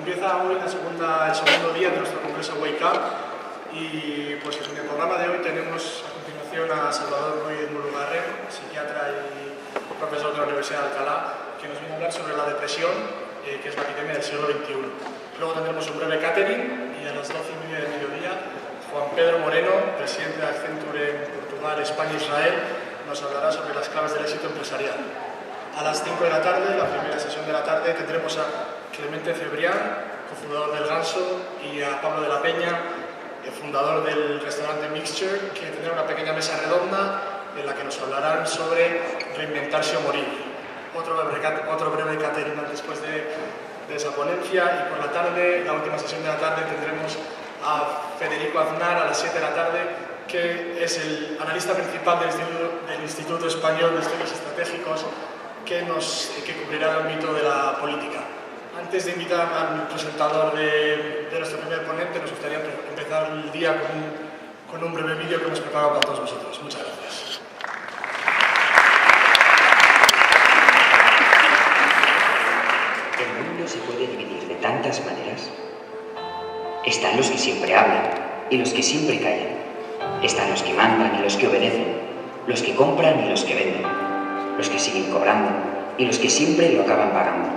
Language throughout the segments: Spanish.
Empieza hoy el segundo día de nuestro congreso Wake Up y pues en el programa de hoy tenemos a continuación a Salvador Ruiz Murugarren, psiquiatra y profesor de la Universidad de Alcalá, que nos viene a hablar sobre la depresión, que es la epidemia del siglo XXI. Luego tendremos un breve catering y a las 12:30 del mediodía Juan Pedro Moreno, presidente de Accenture en Portugal, España e Israel, nos hablará sobre las claves del éxito empresarial. A las 5 de la tarde, la primera sesión de la tarde, tendremos a Clemente Cebrián, cofundador del Ganso, y a Pablo de la Peña, el fundador del restaurante Mixture, que tendrá una pequeña mesa redonda en la que nos hablarán sobre reinventarse o morir. Otro breve catering después de esa ponencia, y por la tarde, la última sesión de la tarde, tendremos a Federico Aznar a las 7 de la tarde, que es el analista principal del Instituto Español de Estudios Estratégicos, que cubrirá el ámbito de la política. Antes de invitar al presentador de nuestro primer ponente, nos gustaría empezar el día con un breve vídeo que hemos preparado para todos vosotros. Muchas gracias. El mundo se puede dividir de tantas maneras. Están los que siempre hablan y los que siempre callan. Están los que mandan y los que obedecen, los que compran y los que venden, los que siguen cobrando y los que siempre lo acaban pagando,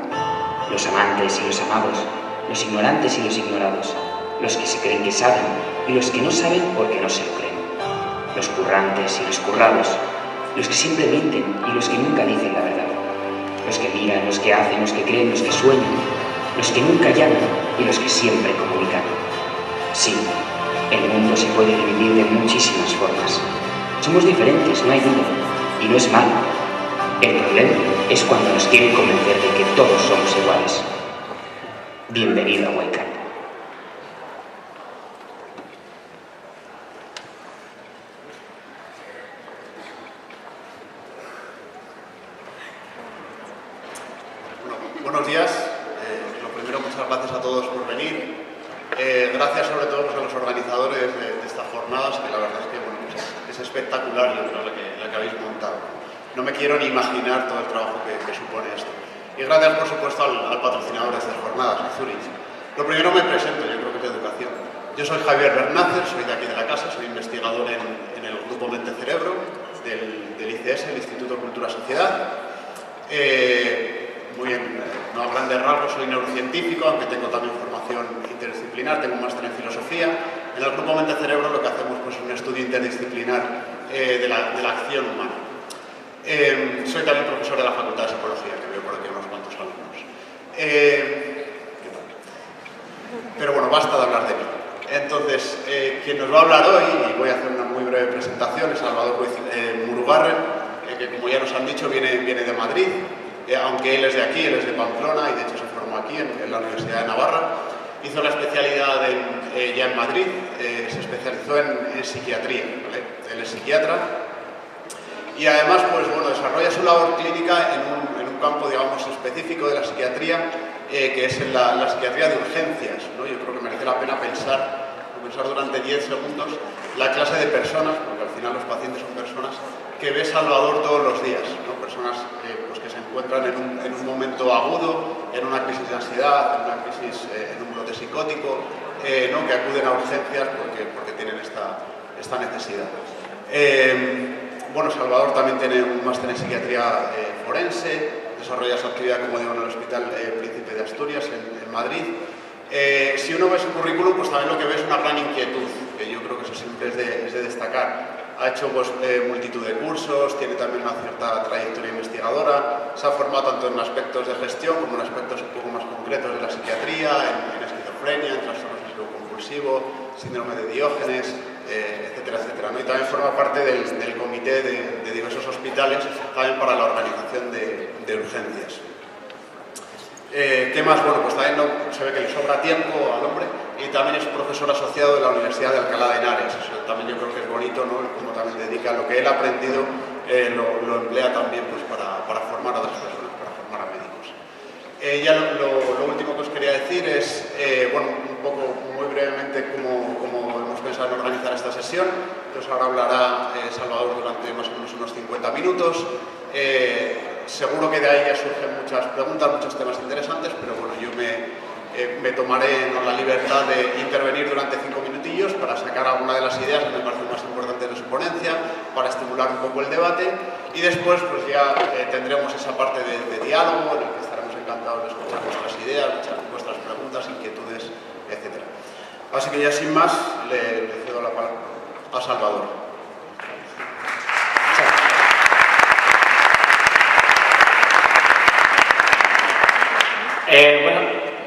los amantes y los amados, los ignorantes y los ignorados, los que se creen que saben y los que no saben porque no se lo creen, los currantes y los currados, los que siempre mienten y los que nunca dicen la verdad, los que miran, los que hacen, los que creen, los que sueñan, los que nunca llaman y los que siempre comunican. Sí, el mundo se puede dividir de muchísimas formas. Somos diferentes, no hay duda, y no es malo. El problema es cuando nos quieren convencer de que todos somos iguales. Bienvenido a Wake Up. Buenos días. Lo primero, muchas gracias a todos por venir. Gracias sobre todo a los organizadores de estas jornadas, que la verdad es que es espectacular la que habéis montado. No me quiero ni imaginar todo el trabajo que supone esto. Y gracias, por supuesto, al patrocinador de estas jornadas, a Zurich. Lo primero me presento, yo creo que es de educación. Yo soy Javier Bernácer, soy de aquí de la casa, soy investigador en el grupo Mente Cerebro del ICS, el Instituto Cultura Sociedad. Muy bien, no a grandes rasgos, soy neurocientífico, aunque tengo también formación interdisciplinar, tengo un máster en filosofía. En el grupo Mente Cerebro lo que hacemos pues, es un estudio interdisciplinar de la acción humana. Soy también profesor de la Facultad de Psicología, que veo por aquí unos cuantos alumnos. Pero bueno, basta de hablar de mí. Entonces, quien nos va a hablar hoy, y voy a hacer una muy breve presentación, es Salvador Ruiz Murugarren, que como ya nos han dicho viene de Madrid, aunque él es de aquí, él es de Pamplona, y de hecho se formó aquí en la Universidad de Navarra. Hizo la especialidad ya en Madrid, se especializó en psiquiatría, ¿vale? Él es psiquiatra. Y además, pues bueno, desarrolla su labor clínica en un campo, digamos, específico de la psiquiatría, que es en la psiquiatría de urgencias, ¿no? Yo creo que merece la pena pensar durante 10 segundos la clase de personas, porque al final los pacientes son personas, que ve Salvador todos los días, ¿no? Personas pues que se encuentran en un momento agudo, en una crisis de ansiedad, en una crisis, en un brote psicótico, ¿no? Que acuden a urgencias porque tienen esta necesidad. Bueno, Salvador también tiene un máster en psiquiatría forense, desarrolla su actividad, como digo, en el Hospital Príncipe de Asturias, en Madrid. Si uno ve su currículum, pues también lo que ve es una gran inquietud, que yo creo que eso siempre es de destacar. Ha hecho pues, multitud de cursos, tiene también una cierta trayectoria investigadora, se ha formado tanto en aspectos de gestión como en aspectos un poco más concretos de la psiquiatría, en esquizofrenia, en trastorno obsesivo-compulsivo, síndrome de Diógenes, etcétera, etcétera, ¿no? Y también forma parte del comité de diversos hospitales, también para la organización de urgencias. ¿Qué más? Bueno, pues también se ve que le sobra tiempo al hombre, y también es profesor asociado de la Universidad de Alcalá de Henares. Eso también yo creo que es bonito, ¿no? Como también dedica lo que él ha aprendido, lo emplea también pues, para formar a otras personas, para formar a médicos. Ya lo último que os quería decir es, bueno, un poco, muy brevemente, cómo hemos pensado en organizar esta sesión. Entonces ahora hablará Salvador durante más o menos unos 50 minutos. Seguro que de ahí ya surgen muchas preguntas, muchos temas interesantes, pero bueno, yo me me tomaré la libertad de intervenir durante 5 minutillos para sacar alguna de las ideas que me parecen más importantes de su ponencia, para estimular un poco el debate, y después pues ya tendremos esa parte de diálogo en el que estaremos encantados de escuchar vuestras ideas, vuestras preguntas, inquietudes, etc. Así que ya sin más, le cedo la palabra a Salvador. Bueno,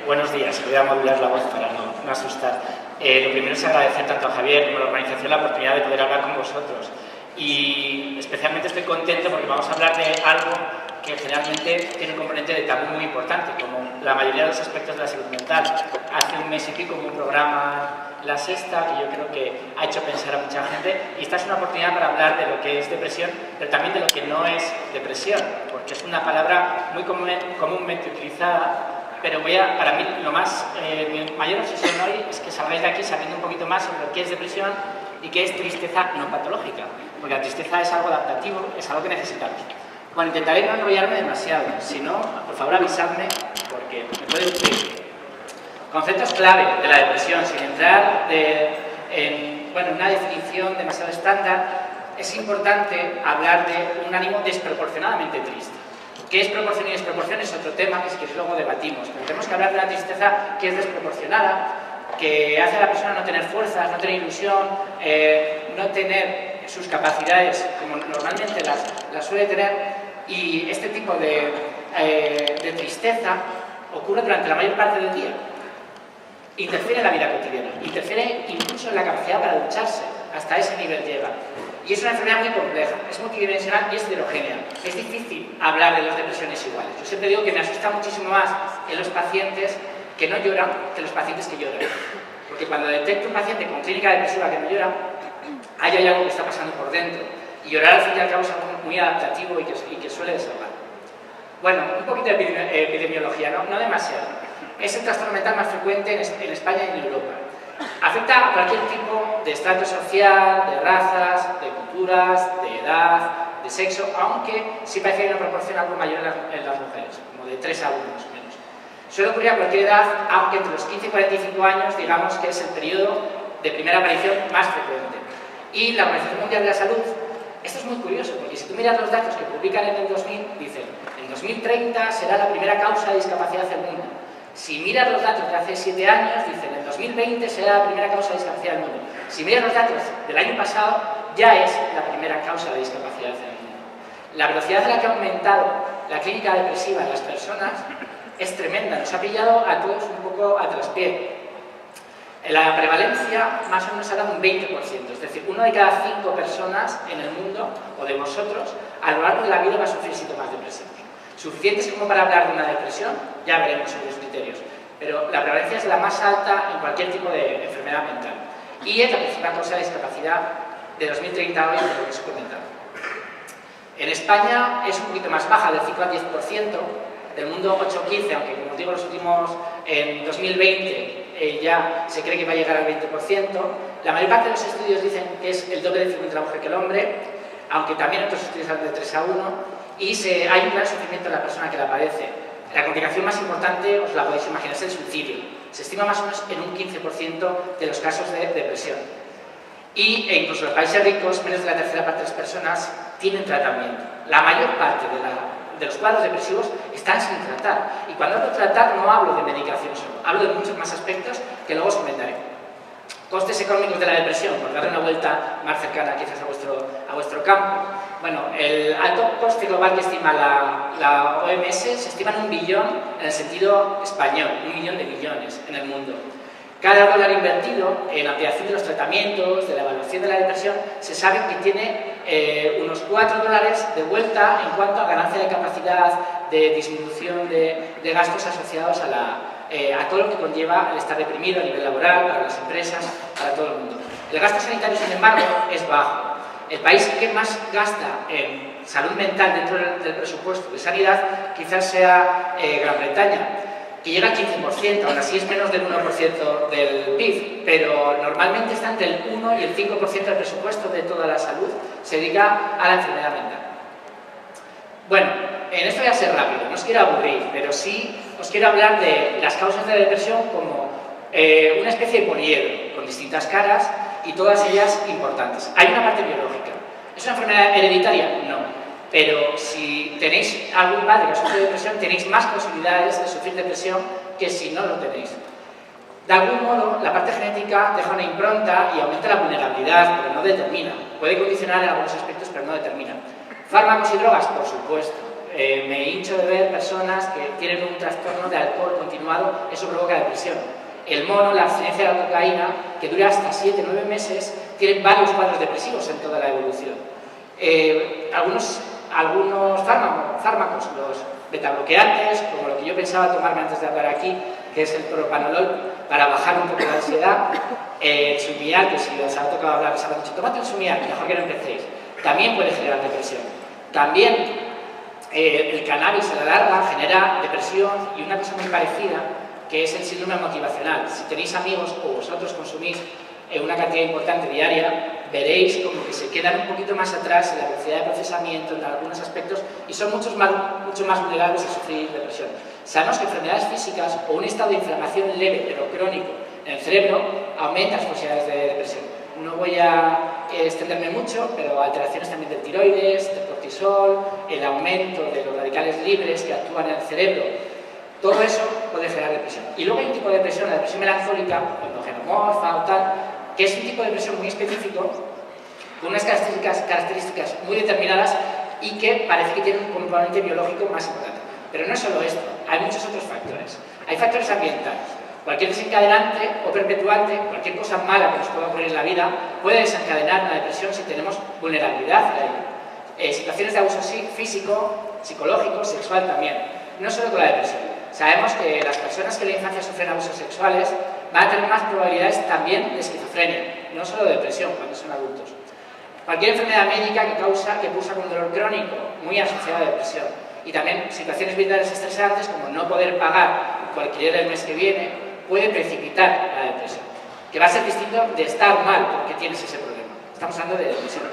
buenos días. Voy a modular la voz para no asustar. Lo primero es agradecer tanto a Javier como a la organización la oportunidad de poder hablar con vosotros. Y especialmente estoy contento porque vamos a hablar de algo que generalmente tiene un componente de tabú muy importante, como la mayoría de los aspectos de la salud mental. Hace un mes y pico hubo un programa, La Sexta, que yo creo que ha hecho pensar a mucha gente, y esta es una oportunidad para hablar de lo que es depresión, pero también de lo que no es depresión, porque es una palabra muy comúnmente utilizada, pero para mí mi mayor obsesión hoy es que salgáis de aquí sabiendo un poquito más sobre lo que es depresión y qué es tristeza no patológica, porque la tristeza es algo adaptativo, es algo que necesitamos. Bueno, intentaré no enrollarme demasiado, si no, por favor avisadme, porque me puede ocurrir. Conceptos clave de la depresión, sin entrar en una definición demasiado estándar, es importante hablar de un ánimo desproporcionadamente triste. ¿Qué es proporción y desproporción? Es otro tema que luego debatimos, pero tenemos que hablar de una tristeza que es desproporcionada, que hace a la persona no tener fuerzas, no tener ilusión, no tener sus capacidades como normalmente las suele tener, y este tipo de tristeza ocurre durante la mayor parte del día. Interfiere en la vida cotidiana, interfiere incluso en la capacidad para ducharse, hasta ese nivel llega. Y es una enfermedad muy compleja, es multidimensional y es heterogénea. Es difícil hablar de las depresiones iguales. Yo siempre digo que me asusta muchísimo más en los pacientes que no lloran que los pacientes que lloran. Porque cuando detecto un paciente con clínica depresiva que no llora, hay algo que está pasando por dentro. Y llorar al fin y al cabo es algo muy adaptativo y que suele desahogar. Bueno, un poquito de epidemiología, no demasiado. Es el trastorno mental más frecuente en España y en Europa. Afecta a cualquier tipo de estrato social, de razas, de culturas, de edad, de sexo, aunque sí parece que hay una proporción algo mayor en las mujeres, como de 3 a 1 más o menos. Suele ocurrir a cualquier edad, aunque entre los 15 y 45 años digamos que es el periodo de primera aparición más frecuente. Y la Organización Mundial de la Salud, esto es muy curioso, porque si tú miras los datos que publican en el 2000, dicen, en 2030 será la primera causa de discapacidad del mundo. Si miras los datos de hace 7 años, dicen, en 2020 será la primera causa de discapacidad del mundo. Si miras los datos del año pasado, ya es la primera causa de discapacidad del mundo. La velocidad a la que ha aumentado la clínica depresiva en las personas es tremenda, nos ha pillado a todos un poco a traspié. La prevalencia más o menos era un 20%, es decir, 1 de cada 5 personas en el mundo, o de vosotros, a lo largo de la vida va a sufrir síntomas depresivos. Suficientes como para hablar de una depresión, ya veremos sobre los criterios, pero la prevalencia es la más alta en cualquier tipo de enfermedad mental y es la principal causa de discapacidad de 2030 hoy, por lo que os he comentado. En España es un poquito más baja, del 5 al 10%, del mundo 8 o 15, aunque como os digo, en 2020 ya se cree que va a llegar al 20%. La mayor parte de los estudios dicen que es el doble de frecuente la mujer que el hombre, aunque también otros estudios hablan de 3 a 1, y hay un gran sufrimiento en la persona que la padece. La complicación más importante, os la podéis imaginar, es el suicidio. Se estima más o menos en un 15% de los casos de depresión. Y incluso en los países ricos, menos de la tercera parte de las personas tienen tratamiento. La mayor parte de los cuadros depresivos están sin tratar. Y cuando hablo de tratar, no hablo de medicación solo, hablo de muchos más aspectos que luego os comentaré. Costes económicos de la depresión, por darle una vuelta más cercana quizás a vuestro campo. Bueno, el alto coste global que estima la OMS se estima en 1 billón en el sentido español, 1 millón de millones en el mundo. Cada dólar invertido en la ampliación de los tratamientos, de la evaluación de la depresión, se sabe que tiene unos 4 dólares de vuelta en cuanto a ganancia de capacidad, de disminución de gastos asociados a todo lo que conlleva el estar deprimido a nivel laboral, para las empresas, para todo el mundo. El gasto sanitario, sin embargo, es bajo. El país que más gasta en salud mental dentro del presupuesto de sanidad quizás sea Gran Bretaña, que llega al 15%, aún así es menos del 1% del PIB, pero normalmente está entre el 1 y el 5% del presupuesto de toda la salud se dedica a la enfermedad mental. Bueno, en esto voy a ser rápido, no os quiero aburrir, pero sí os quiero hablar de las causas de la depresión como una especie de poliedro, con distintas caras y todas ellas importantes. Hay una parte biológica. ¿Es una enfermedad hereditaria? No. Pero si tenéis algún padre que sufre depresión, tenéis más posibilidades de sufrir depresión que si no lo tenéis. De algún modo, la parte genética deja una impronta y aumenta la vulnerabilidad, pero no determina. Puede condicionar en algunos aspectos, pero no determina. ¿Fármacos y drogas? Por supuesto. Me hincho de ver personas que tienen un trastorno de alcohol continuado, eso provoca depresión. El mono, la abstinencia de la cocaína, que dura hasta 7 o 9 meses, tiene varios cuadros depresivos en toda la evolución. Algunos fármacos, los betabloqueantes, como lo que yo pensaba tomarme antes de hablar aquí, que es el propanolol, para bajar un poco la ansiedad. El Sumial, que si os ha tocado hablar, os ha dicho, tómate el Sumial, mejor que no empecéis. También puede generar depresión. También el cannabis a la larga genera depresión y una cosa muy parecida, que es el síndrome motivacional. Si tenéis amigos o vosotros consumís una cantidad importante diaria, veréis como que se quedan un poquito más atrás en la velocidad de procesamiento, en algunos aspectos, y son mucho más vulnerables a sufrir depresión. Sabemos que enfermedades físicas o un estado de inflamación leve pero crónico en el cerebro aumenta las posibilidades de depresión. No voy a extenderme mucho, pero alteraciones también del tiroides, del cortisol, el aumento de los radicales libres que actúan en el cerebro, todo eso puede generar depresión. Y luego hay un tipo de depresión, la depresión melancólica, o endogenomorfa o tal, que es un tipo de depresión muy específico, con unas características muy determinadas y que parece que tiene un componente biológico más importante. Pero no es solo esto, hay muchos otros factores. Hay factores ambientales. Cualquier desencadenante o perpetuante, cualquier cosa mala que nos pueda ocurrir en la vida, puede desencadenar una depresión si tenemos vulnerabilidad a ello. Situaciones de abuso físico, psicológico, sexual también. No solo con la depresión. Sabemos que las personas que en la infancia sufren abusos sexuales van a tener más probabilidades también de esquizofrenia, no solo de depresión cuando son adultos. Cualquier enfermedad médica que cursa con dolor crónico, muy asociada a depresión. Y también situaciones vitales estresantes, como no poder pagar el alquiler del mes que viene, puede precipitar la depresión. Que va a ser distinto de estar mal porque tienes ese problema. Estamos hablando de depresión.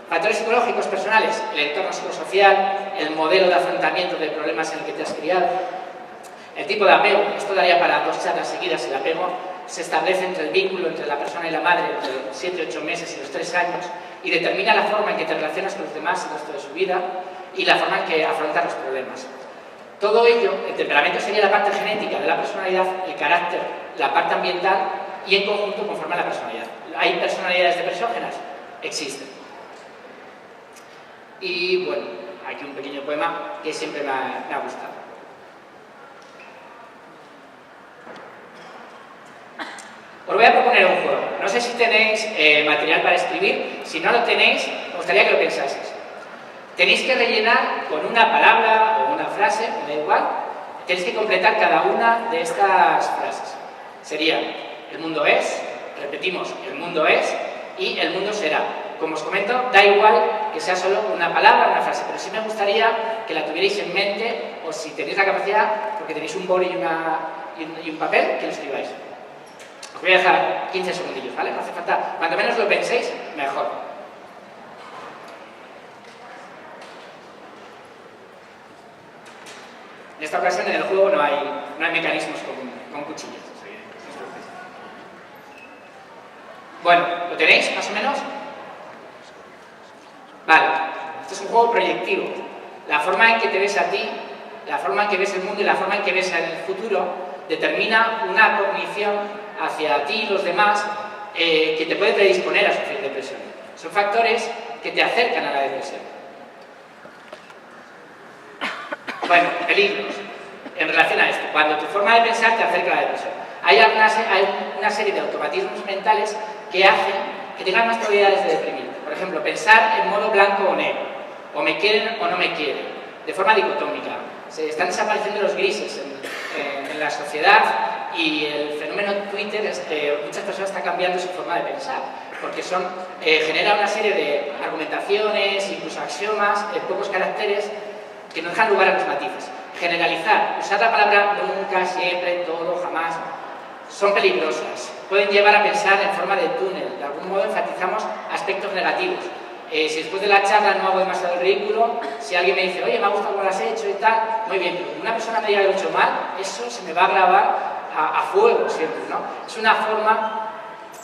Factores psicológicos personales, el entorno psicosocial, el modelo de afrontamiento de problemas en el que te has criado, el tipo de apego. Esto daría para 2 charlas seguidas. El apego se establece entre el vínculo entre la persona y la madre entre 7 o 8 meses y los 3 años y determina la forma en que te relacionas con los demás el resto de su vida y la forma en que afrontas los problemas. Todo ello, el temperamento sería la parte genética de la personalidad, el carácter, la parte ambiental y en conjunto conforma la personalidad. ¿Hay personalidades depresógenas? Existen. Y bueno, aquí un pequeño poema que siempre me ha gustado. Os voy a proponer un juego. No sé si tenéis material para escribir. Si no lo tenéis, me gustaría que lo pensaseis. Tenéis que rellenar con una palabra o una frase, me da igual. Tenéis que completar cada una de estas frases. Sería, el mundo es, repetimos, el mundo es y el mundo será. Como os comento, da igual que sea solo una palabra o una frase, pero sí me gustaría que la tuvierais en mente, o si tenéis la capacidad, porque tenéis un boli y un papel, que lo escribáis. Os voy a dejar 15 segundillos, ¿vale? No hace falta, cuanto menos lo penséis, mejor. En esta ocasión en el juego no hay mecanismos con cuchillas. Bueno, ¿lo tenéis más o menos? Vale, este es un juego proyectivo. La forma en que te ves a ti, la forma en que ves el mundo y la forma en que ves el futuro determina una cognición hacia ti y los demás que te puede predisponer a sufrir depresión. Son factores que te acercan a la depresión. Bueno, peligros en relación a esto. Cuando tu forma de pensar te acerca a la depresión. Hay una serie de automatismos mentales que hacen que tengas más probabilidades de deprimirte. Por ejemplo, pensar en modo blanco o negro, o me quieren o no me quieren, de forma dicotómica. Se están desapareciendo los grises en la sociedad y el fenómeno Twitter es que muchas personas están cambiando su forma de pensar, porque genera una serie de argumentaciones, incluso axiomas, pocos caracteres que no dejan lugar a los matices. Generalizar, usar la palabra nunca, siempre, todo, jamás, son peligrosas. Pueden llevar a pensar en forma de túnel. De algún modo enfatizamos aspectos negativos. Si después de la charla no hago demasiado el ridículo, si alguien me dice, oye, me ha gustado cómo lo has hecho y tal, muy bien, pero una persona me diga que lo he hecho mal, eso se me va a grabar a fuego siempre, ¿no? Es una forma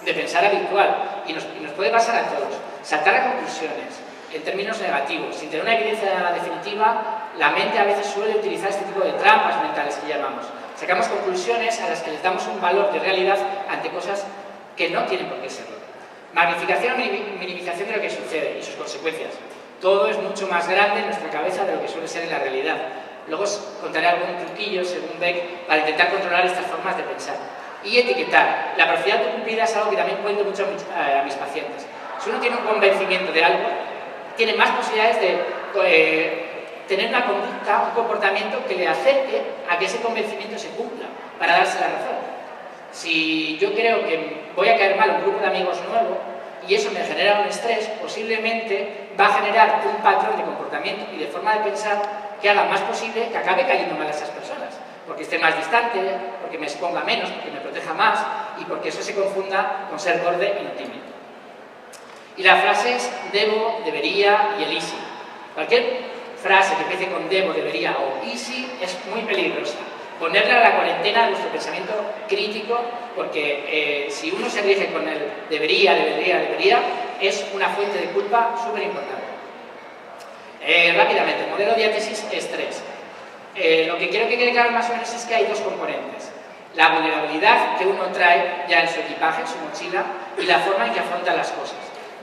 de pensar habitual y nos puede pasar a todos. Saltar a conclusiones en términos negativos, sin tener una evidencia definitiva, la mente a veces suele utilizar este tipo de trampas mentales que llamamos. Sacamos conclusiones a las que les damos un valor de realidad ante cosas que no tienen por qué serlo. Magnificación o minimización de lo que sucede y sus consecuencias. Todo es mucho más grande en nuestra cabeza de lo que suele ser en la realidad. Luego os contaré algún truquillo, según Beck, para intentar controlar estas formas de pensar. Y etiquetar. La profundidad cumplida es algo que también cuento mucho a mis pacientes. Si uno tiene un convencimiento de algo, tiene más posibilidades de tener una conducta, un comportamiento que le acerque a que ese convencimiento se cumpla, para darse la razón. Si yo creo que voy a caer mal a un grupo de amigos nuevo y eso me genera un estrés, posiblemente va a generar un patrón de comportamiento y de forma de pensar que haga más posible que acabe cayendo mal a esas personas, porque esté más distante, porque me exponga menos, porque me proteja más y porque eso se confunda con ser borde y no tímido. Y las frases debo, debería y el easy. Cualquier frase que empiece con debo, debería o easy es muy peligrosa. Ponerla a la cuarentena de nuestro pensamiento crítico, porque si uno se rige con el debería, es una fuente de culpa súper importante. Rápidamente, el modelo diátesis es 3. Lo que quiero que quede claro más o menos es que hay dos componentes. La vulnerabilidad que uno trae ya en su equipaje, en su mochila, y la forma en que afronta las cosas.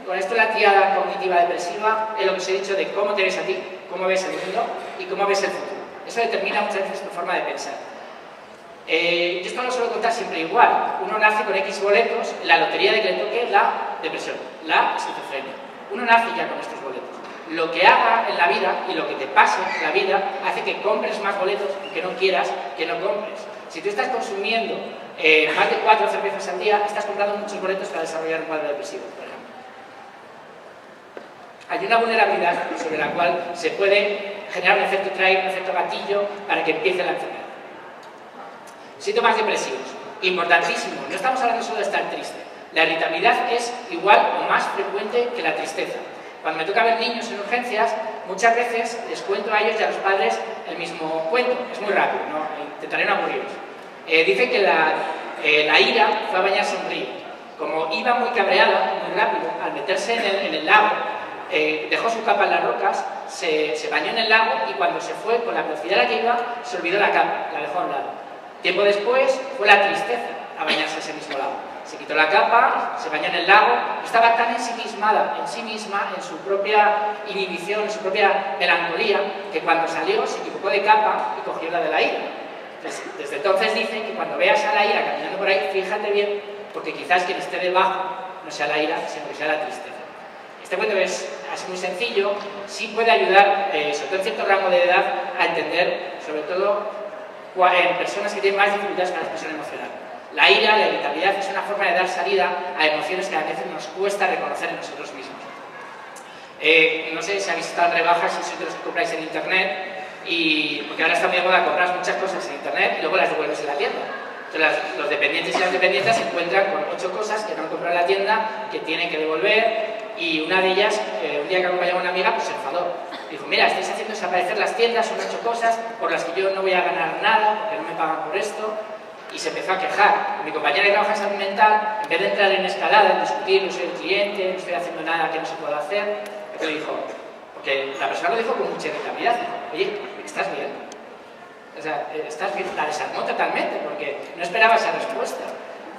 Con esto la triada cognitiva depresiva es lo que os he dicho de cómo te ves a ti, cómo ves el mundo y cómo ves el futuro. Eso determina muchas veces tu forma de pensar. Yo esto lo suelo contar siempre igual. Uno nace con X boletos, la lotería de que le toque la depresión, la esquizofrenia. Uno nace ya con estos boletos. Lo que haga en la vida y lo que te pase en la vida hace que compres más boletos que no quieras que no compres. Si tú estás consumiendo más de 4 cervezas al día, estás comprando muchos boletos para desarrollar un cuadro depresivo, por ejemplo. Hay una vulnerabilidad sobre la cual se puede generar un efecto trigger, un efecto gatillo para que empiece la enfermedad. Síntomas depresivos. Importantísimo. No estamos hablando solo de estar triste. La irritabilidad es igual o más frecuente que la tristeza. Cuando me toca ver niños en urgencias, muchas veces les cuento a ellos y a los padres el mismo cuento. Es muy rápido, ¿no? Intentaré no aburriros. Dicen que la ira fue a bañarse en un río. Como iba muy cabreada, muy rápido, al meterse en el lago, dejó su capa en las rocas, se bañó en el lago y cuando se fue, con la velocidad a la que iba, se olvidó la capa, la dejó a un lado. Tiempo después fue la tristeza a bañarse en ese mismo lago. Se quitó la capa, se bañó en el lago, estaba tan ensimismada en sí misma, en su propia inhibición, en su propia melancolía, que cuando salió se equivocó de capa y cogió la de la ira. Desde entonces dicen que cuando veas a la ira caminando por ahí, fíjate bien, porque quizás quien esté debajo no sea la ira, sino que sea la tristeza. Este cuento es así muy sencillo, sí puede ayudar, sobre todo en cierto rango de edad, a entender, sobre todo en personas que tienen más dificultades con la expresión emocional. La ira, la irritabilidad es una forma de dar salida a emociones que a veces nos cuesta reconocer en nosotros mismos. No sé si habéis estado en rebajas y sois de los que compráis en internet, porque ahora está muy de moda comprar muchas cosas en internet y luego las devuelves en la tienda. Entonces los dependientes y las dependientes se encuentran con 8 cosas que no han comprado en la tienda, que tienen que devolver, y una de ellas, un día que acompañaba a una amiga, pues se enfadó. Dijo, mira, estáis haciendo desaparecer las tiendas, son 8 cosas por las que yo no voy a ganar nada, porque no me pagan por esto, y se empezó a quejar. Mi compañera que trabaja en salud mental, en vez de entrar en escalada, en discutir, no soy el cliente, no estoy haciendo nada que no se pueda hacer, ¿qué le dijo? Porque la persona lo dijo con mucha irritabilidad. Oye, ¿estás bien? O sea, ¿estás bien? La desarmó totalmente, porque no esperaba esa respuesta.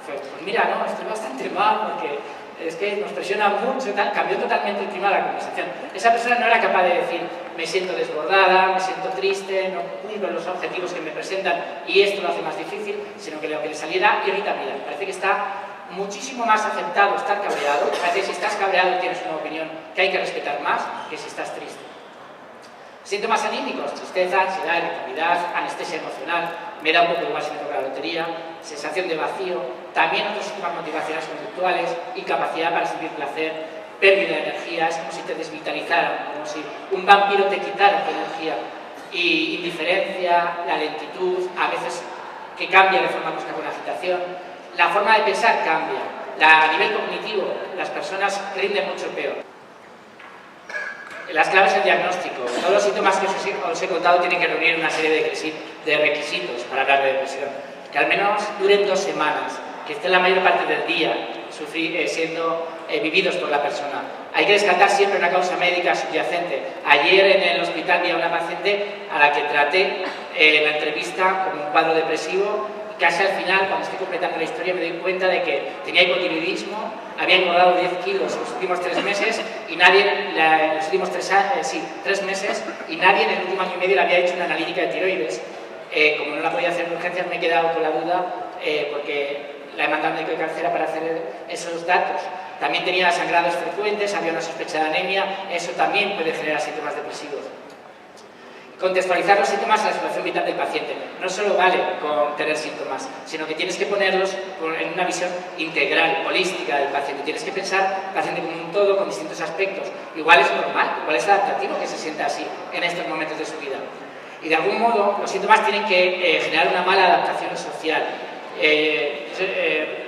Fue, pues mira, no, estoy bastante mal, porque es que nos presiona mucho, cambió totalmente el clima de la conversación. Esa persona no era capaz de decir, me siento desbordada, me siento triste, no cumplo los objetivos que me presentan y esto lo hace más difícil, sino que lo que le saliera irritabilidad. Parece que está muchísimo más aceptado estar cabreado, parece que si estás cabreado tienes una opinión que hay que respetar más que si estás triste. Síntomas anímicos, tristeza, ansiedad, irritabilidad, anestesia emocional, me da un poco igual si me toca la lotería, sensación de vacío, también otros síntomas motivacionales conductuales, incapacidad para sentir placer, pérdida de energía, es como si te desvitalizaran, como si un vampiro te quitara tu energía, y indiferencia, la lentitud, a veces que cambia de forma brusca con agitación, la forma de pensar cambia, a nivel cognitivo las personas rinden mucho peor. Las claves del diagnóstico. Todos los síntomas que os he contado tienen que reunir una serie de requisitos para hablar de depresión. Que al menos duren 2 semanas, que estén la mayor parte del día siendo vividos por la persona. Hay que descartar siempre una causa médica subyacente. Ayer en el hospital vi a una paciente a la que traté la entrevista con un cuadro depresivo. Casi al final, cuando estoy completando la historia, me doy cuenta de que tenía hipotiroidismo, había engordado 10 kilos en los últimos 3 meses y nadie, en los últimos 3 meses, y nadie en el último año y medio le había hecho una analítica de tiroides. Como no la podía hacer en urgencias, me he quedado con la duda porque la he mandado al médico de cabecera para hacer esos datos. También tenía sangrados frecuentes, había una sospecha de anemia, eso también puede generar síntomas depresivos. Contextualizar los síntomas a la situación vital del paciente. No solo vale con tener síntomas, sino que tienes que ponerlos en una visión integral, holística del paciente. Tienes que pensar el paciente como un todo, con distintos aspectos. Igual es normal, igual es adaptativo que se sienta así en estos momentos de su vida. Y de algún modo, los síntomas tienen que generar una mala adaptación social.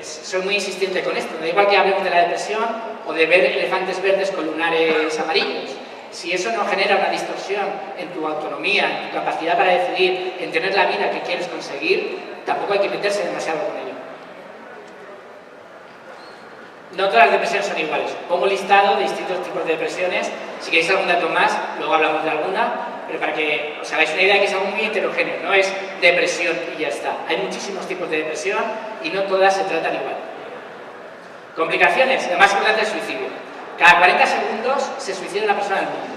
Soy muy insistente con esto. Da igual que hablemos de la depresión o de ver elefantes verdes con lunares amarillos. Si eso no genera una distorsión en tu autonomía, en tu capacidad para decidir, en tener la vida que quieres conseguir, tampoco hay que meterse demasiado con ello. No todas las depresiones son iguales. Pongo un listado de distintos tipos de depresiones. Si queréis algún dato más, luego hablamos de alguna, pero para que os hagáis una idea de que es algo muy heterogéneo, no es depresión y ya está. Hay muchísimos tipos de depresión y no todas se tratan igual. Complicaciones, lo más importante es el suicidio. Cada 40 segundos se suicida una persona en el mundo.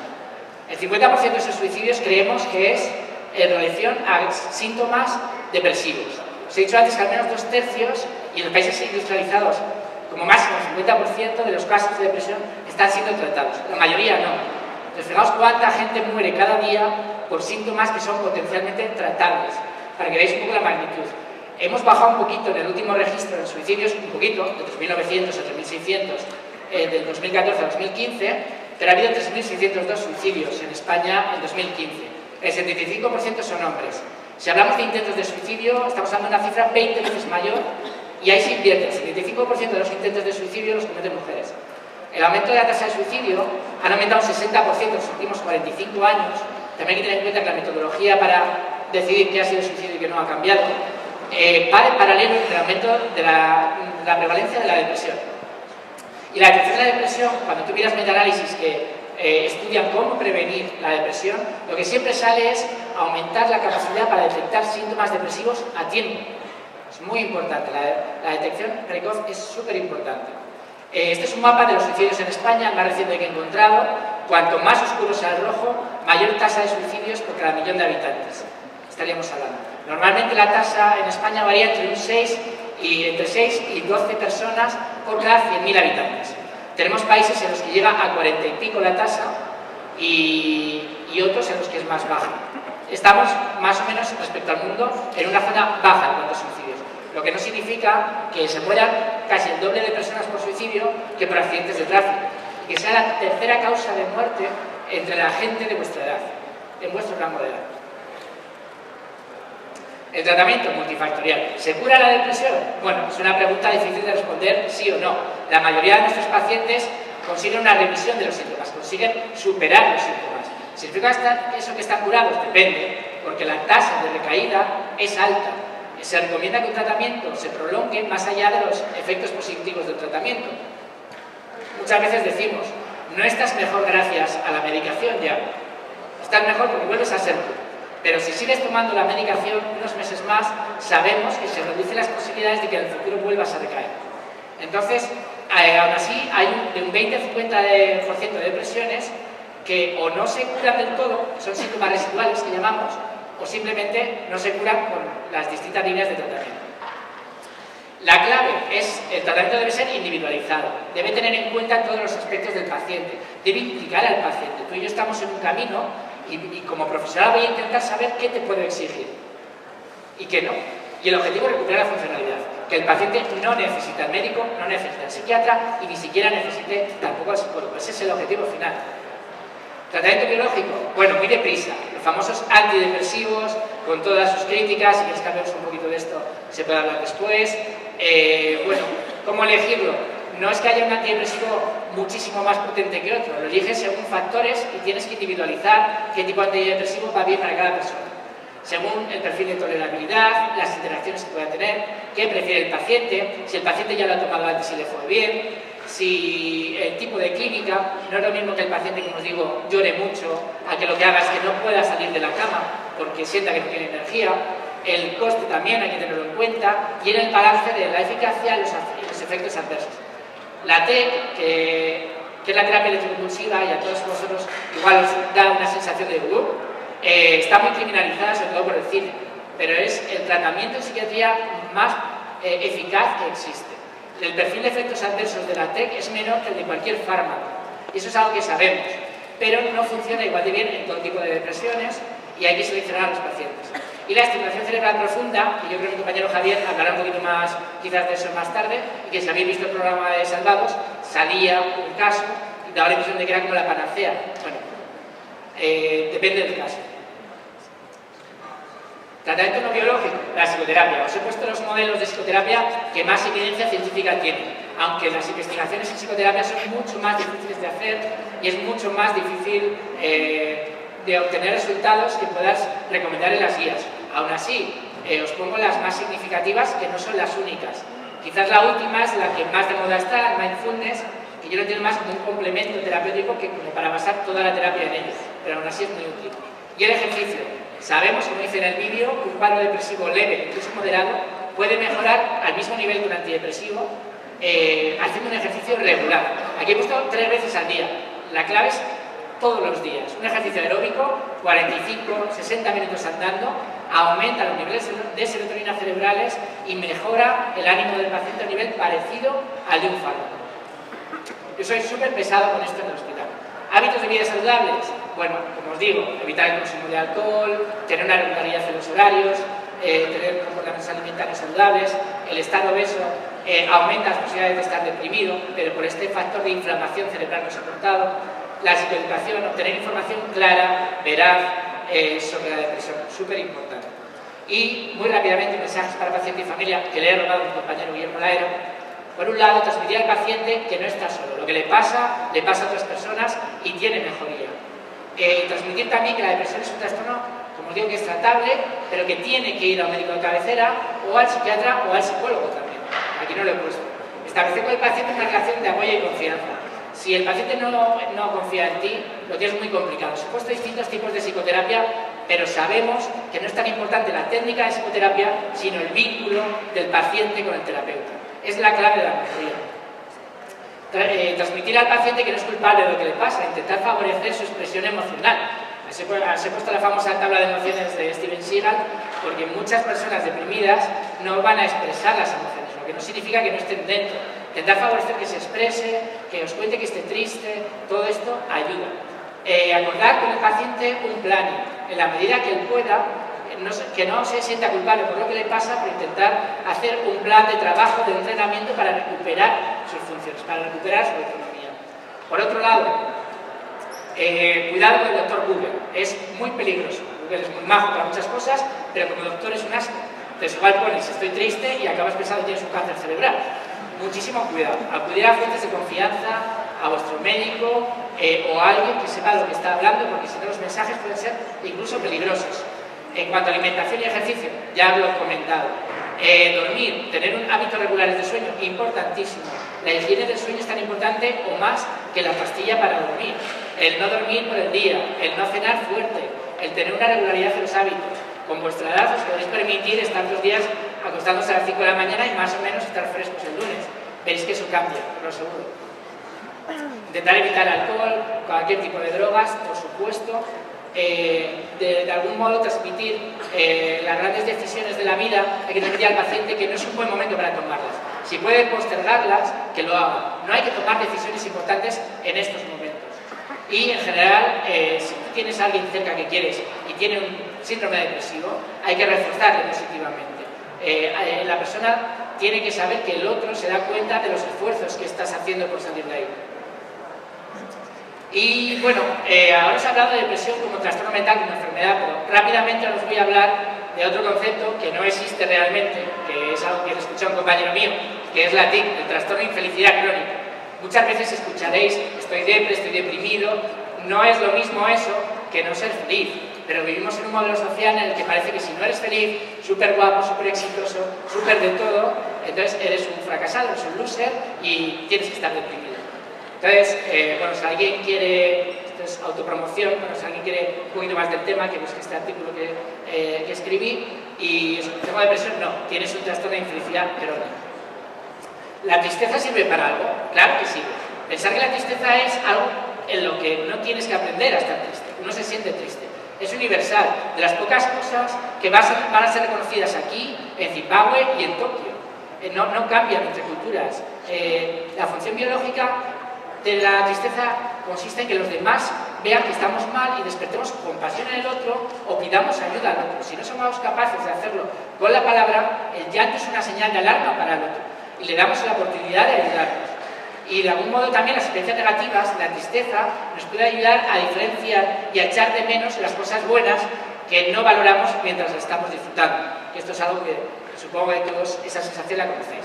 El 50% de esos suicidios creemos que es en relación a síntomas depresivos. Os he dicho antes que al menos 2/3, y en los países industrializados como máximo el 50% de los casos de depresión están siendo tratados. La mayoría no. Entonces, fijaos cuánta gente muere cada día por síntomas que son potencialmente tratables, para que veáis un poco la magnitud. Hemos bajado un poquito en el último registro de suicidios, un poquito, de 3.900 a 3.600, del 2014 a 2015, pero ha habido 3.602 suicidios en España en 2015. El 75% son hombres. Si hablamos de intentos de suicidio, estamos hablando de una cifra 20 veces mayor, y ahí se invierte. El 75% de los intentos de suicidio los cometen mujeres. El aumento de la tasa de suicidio ha aumentado un 60% en los últimos 45 años. También hay que tener en cuenta que la metodología para decidir qué ha sido suicidio y qué no ha cambiado. Va en paralelo con el aumento de la prevalencia de la depresión. Y la detección de la depresión, cuando tú miras metaanálisis que estudian cómo prevenir la depresión, lo que siempre sale es aumentar la capacidad para detectar síntomas depresivos a tiempo. Es muy importante, la detección precoz es súper importante. Este es un mapa de los suicidios en España, el más reciente que he encontrado. Cuanto más oscuro sea el rojo, mayor tasa de suicidios por cada millón de habitantes. Estaríamos hablando. Normalmente la tasa en España varía entre 6 y 12 personas por cada 100.000 habitantes. Tenemos países en los que llega a 40 y pico la tasa y otros en los que es más baja. Estamos más o menos respecto al mundo en una zona baja en cuanto a suicidios, lo que no significa que se mueran casi el doble de personas por suicidio que por accidentes de tráfico, y que sea la tercera causa de muerte entre la gente de vuestra edad, en vuestro rango de edad. El tratamiento multifactorial. ¿Se cura la depresión? Bueno, es una pregunta difícil de responder sí o no. La mayoría de nuestros pacientes consiguen una remisión de los síntomas, consiguen superar los síntomas. ¿Significa eso que están curados? Depende, porque la tasa de recaída es alta. Se recomienda que un tratamiento se prolongue más allá de los efectos positivos del tratamiento. Muchas veces decimos, no estás mejor gracias a la medicación ya. Estás mejor porque vuelves a ser tú. Pero si sigues tomando la medicación unos meses más, sabemos que se reducen las posibilidades de que en el futuro vuelvas a recaer. Entonces, aún así, hay de un 20-50% de depresiones que o no se curan del todo, son síntomas residuales que llamamos, o simplemente no se curan con las distintas líneas de tratamiento. La clave es, el tratamiento debe ser individualizado, debe tener en cuenta todos los aspectos del paciente, debe implicar al paciente. Tú y yo estamos en un camino y como profesional voy a intentar saber qué te puedo exigir y qué no. Y el objetivo es recuperar la funcionalidad, que el paciente no necesita al médico, no necesita al psiquiatra y ni siquiera necesite tampoco al psicólogo. Ese es el objetivo final. Tratamiento biológico, bueno, muy deprisa. Los famosos antidepresivos, con todas sus críticas, si quieres cambiar un poquito de esto, se puede hablar después. Bueno, ¿cómo elegirlo? no es que haya un antidepresivo muchísimo más potente que otro, lo eliges según factores y tienes que individualizar qué tipo de antidepresivo va bien para cada persona, según el perfil de tolerabilidad, las interacciones que pueda tener, qué prefiere el paciente, si el paciente ya lo ha tomado antes y le fue bien, si el tipo de clínica. No es lo mismo que el paciente, como os digo, llore mucho, a que lo que haga es que no pueda salir de la cama porque sienta que no tiene energía. El coste también hay que tenerlo en cuenta, y en el balance de la eficacia y los efectos adversos. La TEC, que es la terapia electroconvulsiva, y a todos vosotros igual os da una sensación de está muy criminalizada, sobre todo por el cine, pero es el tratamiento en psiquiatría más eficaz que existe. El perfil de efectos adversos de la TEC es menor que el de cualquier fármaco, y eso es algo que sabemos, pero no funciona igual de bien en todo tipo de depresiones y hay que seleccionar a los pacientes. Y la estimulación cerebral profunda, y yo creo que mi compañero Javier hablará un poquito más quizás de eso más tarde, y que si habéis visto el programa de Salvados, salía un caso y daba la impresión de que era como la panacea. Bueno, depende del caso. Tratamiento no biológico, la psicoterapia. Os he puesto los modelos de psicoterapia que más evidencia científica tienen, aunque las investigaciones en psicoterapia son mucho más difíciles de hacer y es mucho más difícil de obtener resultados que puedas recomendar en las guías. Aún así, os pongo las más significativas, que no son las únicas. Quizás la última es la que más de moda está, el mindfulness, que yo lo entiendo más como un complemento terapéutico que como para basar toda la terapia en ello, pero aún así es muy útil. Y el ejercicio. Sabemos, como dice en el vídeo, que un cuadro depresivo leve, incluso moderado, puede mejorar al mismo nivel que un antidepresivo haciendo un ejercicio regular. Aquí he puesto 3 veces al día. La clave es todos los días. Un ejercicio aeróbico, 45, 60 minutos andando, aumenta los niveles de serotonina cerebrales y mejora el ánimo del paciente a un nivel parecido al de un fármaco. Yo soy súper pesado con esto en el hospital. ¿Hábitos de vida saludables? Bueno, como os digo, evitar el consumo de alcohol, tener una regularidad en los horarios, tener comportamientos alimentarios saludables. El estar obeso aumenta las posibilidades de estar deprimido, pero por este factor de inflamación cerebral no soportado. La psicoeducación, obtener información clara, veraz sobre la depresión, súper importante. Y muy rápidamente, mensajes para paciente y familia que le he robado a mi compañero Guillermo Laera. Por un lado, transmitir al paciente que no está solo, lo que le pasa a otras personas y tiene mejoría. Transmitir también que la depresión es un trastorno, como os digo, que es tratable, pero que tiene que ir al médico de cabecera, o al psiquiatra, o al psicólogo también. Aquí no lo he puesto. Establecer con el paciente una relación de apoyo y confianza. Si el paciente no confía en ti, lo tienes muy complicado. Os he puesto distintos tipos de psicoterapia, pero sabemos que no es tan importante la técnica de psicoterapia, sino el vínculo del paciente con el terapeuta. Es la clave de la mejoría. Transmitir al paciente que no es culpable de lo que le pasa, intentar favorecer su expresión emocional. Os he puesto la famosa tabla de emociones de Steven Seagal, porque muchas personas deprimidas no van a expresar las emociones, lo que no significa que no estén dentro. Intentar favorecer que se exprese, que os cuente que esté triste, todo esto ayuda. Acordar con el paciente un plan, en la medida que él pueda, que no se sienta culpable por lo que le pasa, pero intentar hacer un plan de trabajo, de entrenamiento para recuperar sus funciones, para recuperar su autonomía. Por otro lado, cuidado con el doctor Google, es muy peligroso. Google es muy majo para muchas cosas, pero como doctor es un asco. Entonces igual pones estoy triste y acabas pensando que tienes un cáncer cerebral. Muchísimo cuidado, acudir a fuentes de confianza, a vuestro médico o a alguien que sepa de lo que está hablando, porque si no los mensajes pueden ser incluso peligrosos. En cuanto a alimentación y ejercicio, ya lo he comentado. Dormir, tener un hábito regulares de sueño, importantísimo. La higiene del sueño es tan importante o más que la pastilla para dormir. El no dormir por el día, el no cenar fuerte, el tener una regularidad en los hábitos. Con vuestra edad os podéis permitir estar 2 días acostándose a las 5 de la mañana y más o menos estar frescos el lunes. Veréis que eso cambia, lo seguro. Intentar evitar alcohol, cualquier tipo de drogas, por supuesto. De algún modo transmitir las grandes decisiones de la vida, hay que transmitir al paciente que no es un buen momento para tomarlas. Si puede postergarlas, que lo haga. No hay que tomar decisiones importantes en estos momentos. Y en general, si tú tienes a alguien cerca que quieres y tiene un síndrome depresivo, hay que reforzarle positivamente. La persona tiene que saber que el otro se da cuenta de los esfuerzos que estás haciendo por salir de ahí. Y bueno, ahora os he hablado de depresión como trastorno mental, como enfermedad, pero rápidamente os voy a hablar de otro concepto que no existe realmente, que es algo que he escuchado a un compañero mío, que es la TIC, el trastorno de infelicidad crónica. Muchas veces escucharéis, estoy depre, estoy deprimido. No es lo mismo eso que no ser feliz, pero vivimos en un modelo social en el que parece que si no eres feliz, súper guapo, súper exitoso, súper de todo, entonces eres un fracasado, eres un loser y tienes que estar deprimido. Entonces, bueno, si alguien quiere, esto es autopromoción, bueno, si alguien quiere un poquito más del tema, que busque este artículo que escribí, y tengo depresión, no, tienes un trastorno de infelicidad crónica. ¿La tristeza sirve para algo? Claro que sirve. Pensar que la tristeza es algo en lo que no tienes que aprender a estar triste. Uno se siente triste. Es universal. De las pocas cosas que van a ser reconocidas aquí, en Zimbabue y en Tokio. No cambian entre culturas. La función biológica de la tristeza consiste en que los demás vean que estamos mal y despertemos compasión en el otro o pidamos ayuda al otro. Si no somos capaces de hacerlo con la palabra, el llanto es una señal de alarma para el otro y le damos la oportunidad de ayudarnos. Y de algún modo también las experiencias negativas, la tristeza, nos puede ayudar a diferenciar y a echar de menos las cosas buenas que no valoramos mientras las estamos disfrutando. Esto es algo que supongo que todos esa sensación la conocéis.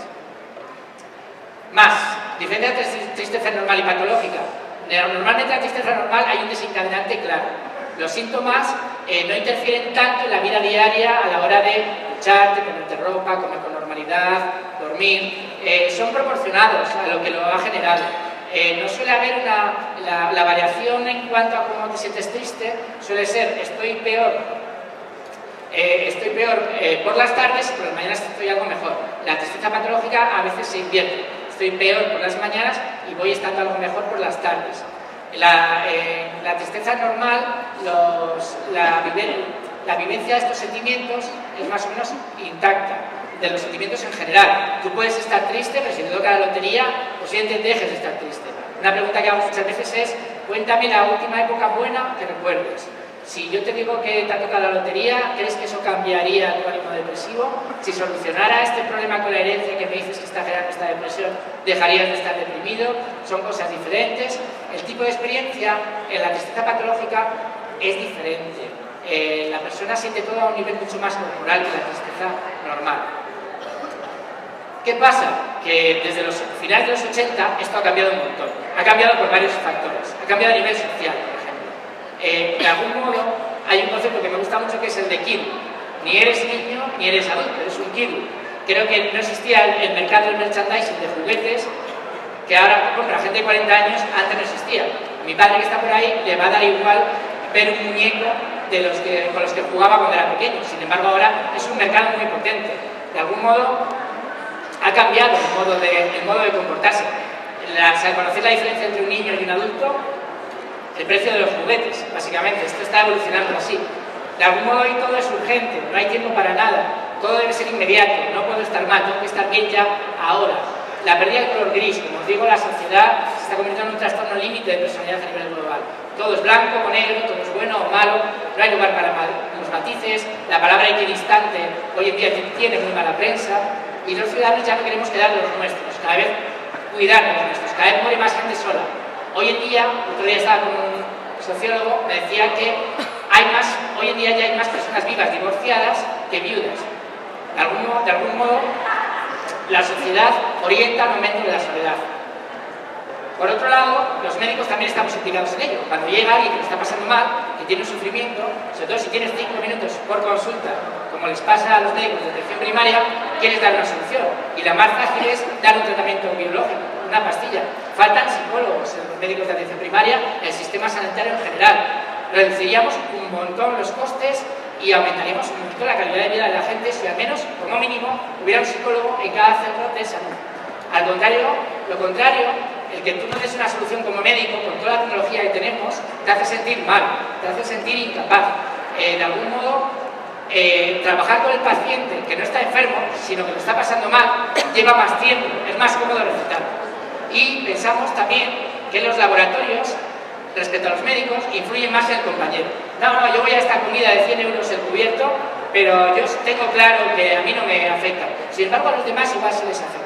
Más, diferencia entre tristeza normal y patológica. Normalmente en la tristeza normal hay un desencadenante claro. Los síntomas no interfieren tanto en la vida diaria a la hora de ducharte, ponerte ropa, comer con normalidad, dormir. Son proporcionados a lo que lo ha generado. No suele haber la variación en cuanto a cómo te sientes triste, suele ser estoy peor por las tardes y por las mañanas estoy algo mejor. La tristeza patológica a veces se invierte. Estoy peor por las mañanas y voy estando algo mejor por las tardes. La tristeza normal, la vivencia de estos sentimientos es más o menos intacta, de los sentimientos en general. Tú puedes estar triste, pero si te toca la lotería, posiblemente dejes de estar triste. Una pregunta que hago muchas veces es, cuéntame la última época buena que recuerdes. Si yo te digo que te ha tocado la lotería, ¿crees que eso cambiaría tu ánimo depresivo? Si solucionara este problema con la herencia que me dices que está generando esta depresión, ¿dejarías de estar deprimido? Son cosas diferentes. El tipo de experiencia en la tristeza patológica es diferente. La persona siente todo a un nivel mucho más corporal que la tristeza normal. ¿Qué pasa? Que desde los finales de los 80 esto ha cambiado un montón. Ha cambiado por varios factores. Ha cambiado a nivel social, por ejemplo. De algún modo hay un concepto que me gusta mucho que es el de kid. Ni eres niño ni eres adulto, eres un kid. Creo que no existía el mercado del merchandising de juguetes que ahora compra gente de 40 años, antes no existía. Mi padre que está por ahí le va a dar igual ver un muñeco con los que jugaba cuando era pequeño. Sin embargo ahora es un mercado muy potente. De algún modo ha cambiado el modo de comportarse. Al conocer la diferencia entre un niño y un adulto, el precio de los juguetes, básicamente, esto está evolucionando así. De algún modo hoy todo es urgente, no hay tiempo para nada, todo debe ser inmediato, no puedo estar mal, tengo que estar bien ya ahora. La pérdida del color gris, como os digo, la sociedad se está convirtiendo en un trastorno límite de personalidad a nivel global. Todo es blanco o negro, todo es bueno o malo, no hay lugar para los matices, la palabra equidistante hoy en día tiene muy mala prensa y los ciudadanos ya no queremos quedar de los nuestros, cada vez cuidar de los nuestros, cada vez muere más gente sola. Hoy en día, otro día estaba con un sociólogo, me decía que hoy en día ya hay más personas vivas divorciadas que viudas. De algún modo, la sociedad orienta al aumento de la soledad. Por otro lado, los médicos también estamos implicados en ello. Cuando llega alguien que lo está pasando mal, que tiene un sufrimiento, sobre todo si tienes 5 minutos por consulta, como les pasa a los médicos de atención primaria, quieres dar una solución. Y la más fácil es dar un tratamiento biológico, una pastilla. Faltan psicólogos en los médicos de atención primaria, el sistema sanitario en general. Reduciríamos un montón los costes y aumentaríamos un montón la calidad de vida de la gente si al menos, como mínimo, hubiera un psicólogo en cada centro de salud. Lo contrario, el que tú no des una solución como médico con toda la tecnología que tenemos, te hace sentir mal, te hace sentir incapaz. De algún modo, trabajar con el paciente que no está enfermo, sino que lo está pasando mal, lleva más tiempo, es más cómodo recetar. Y pensamos también que los laboratorios, respecto a los médicos, influyen más en el compañero. No, yo voy a esta comida de 100 euros el cubierto, pero yo tengo claro que a mí no me afecta. Sin embargo, a los demás igual se les afecta.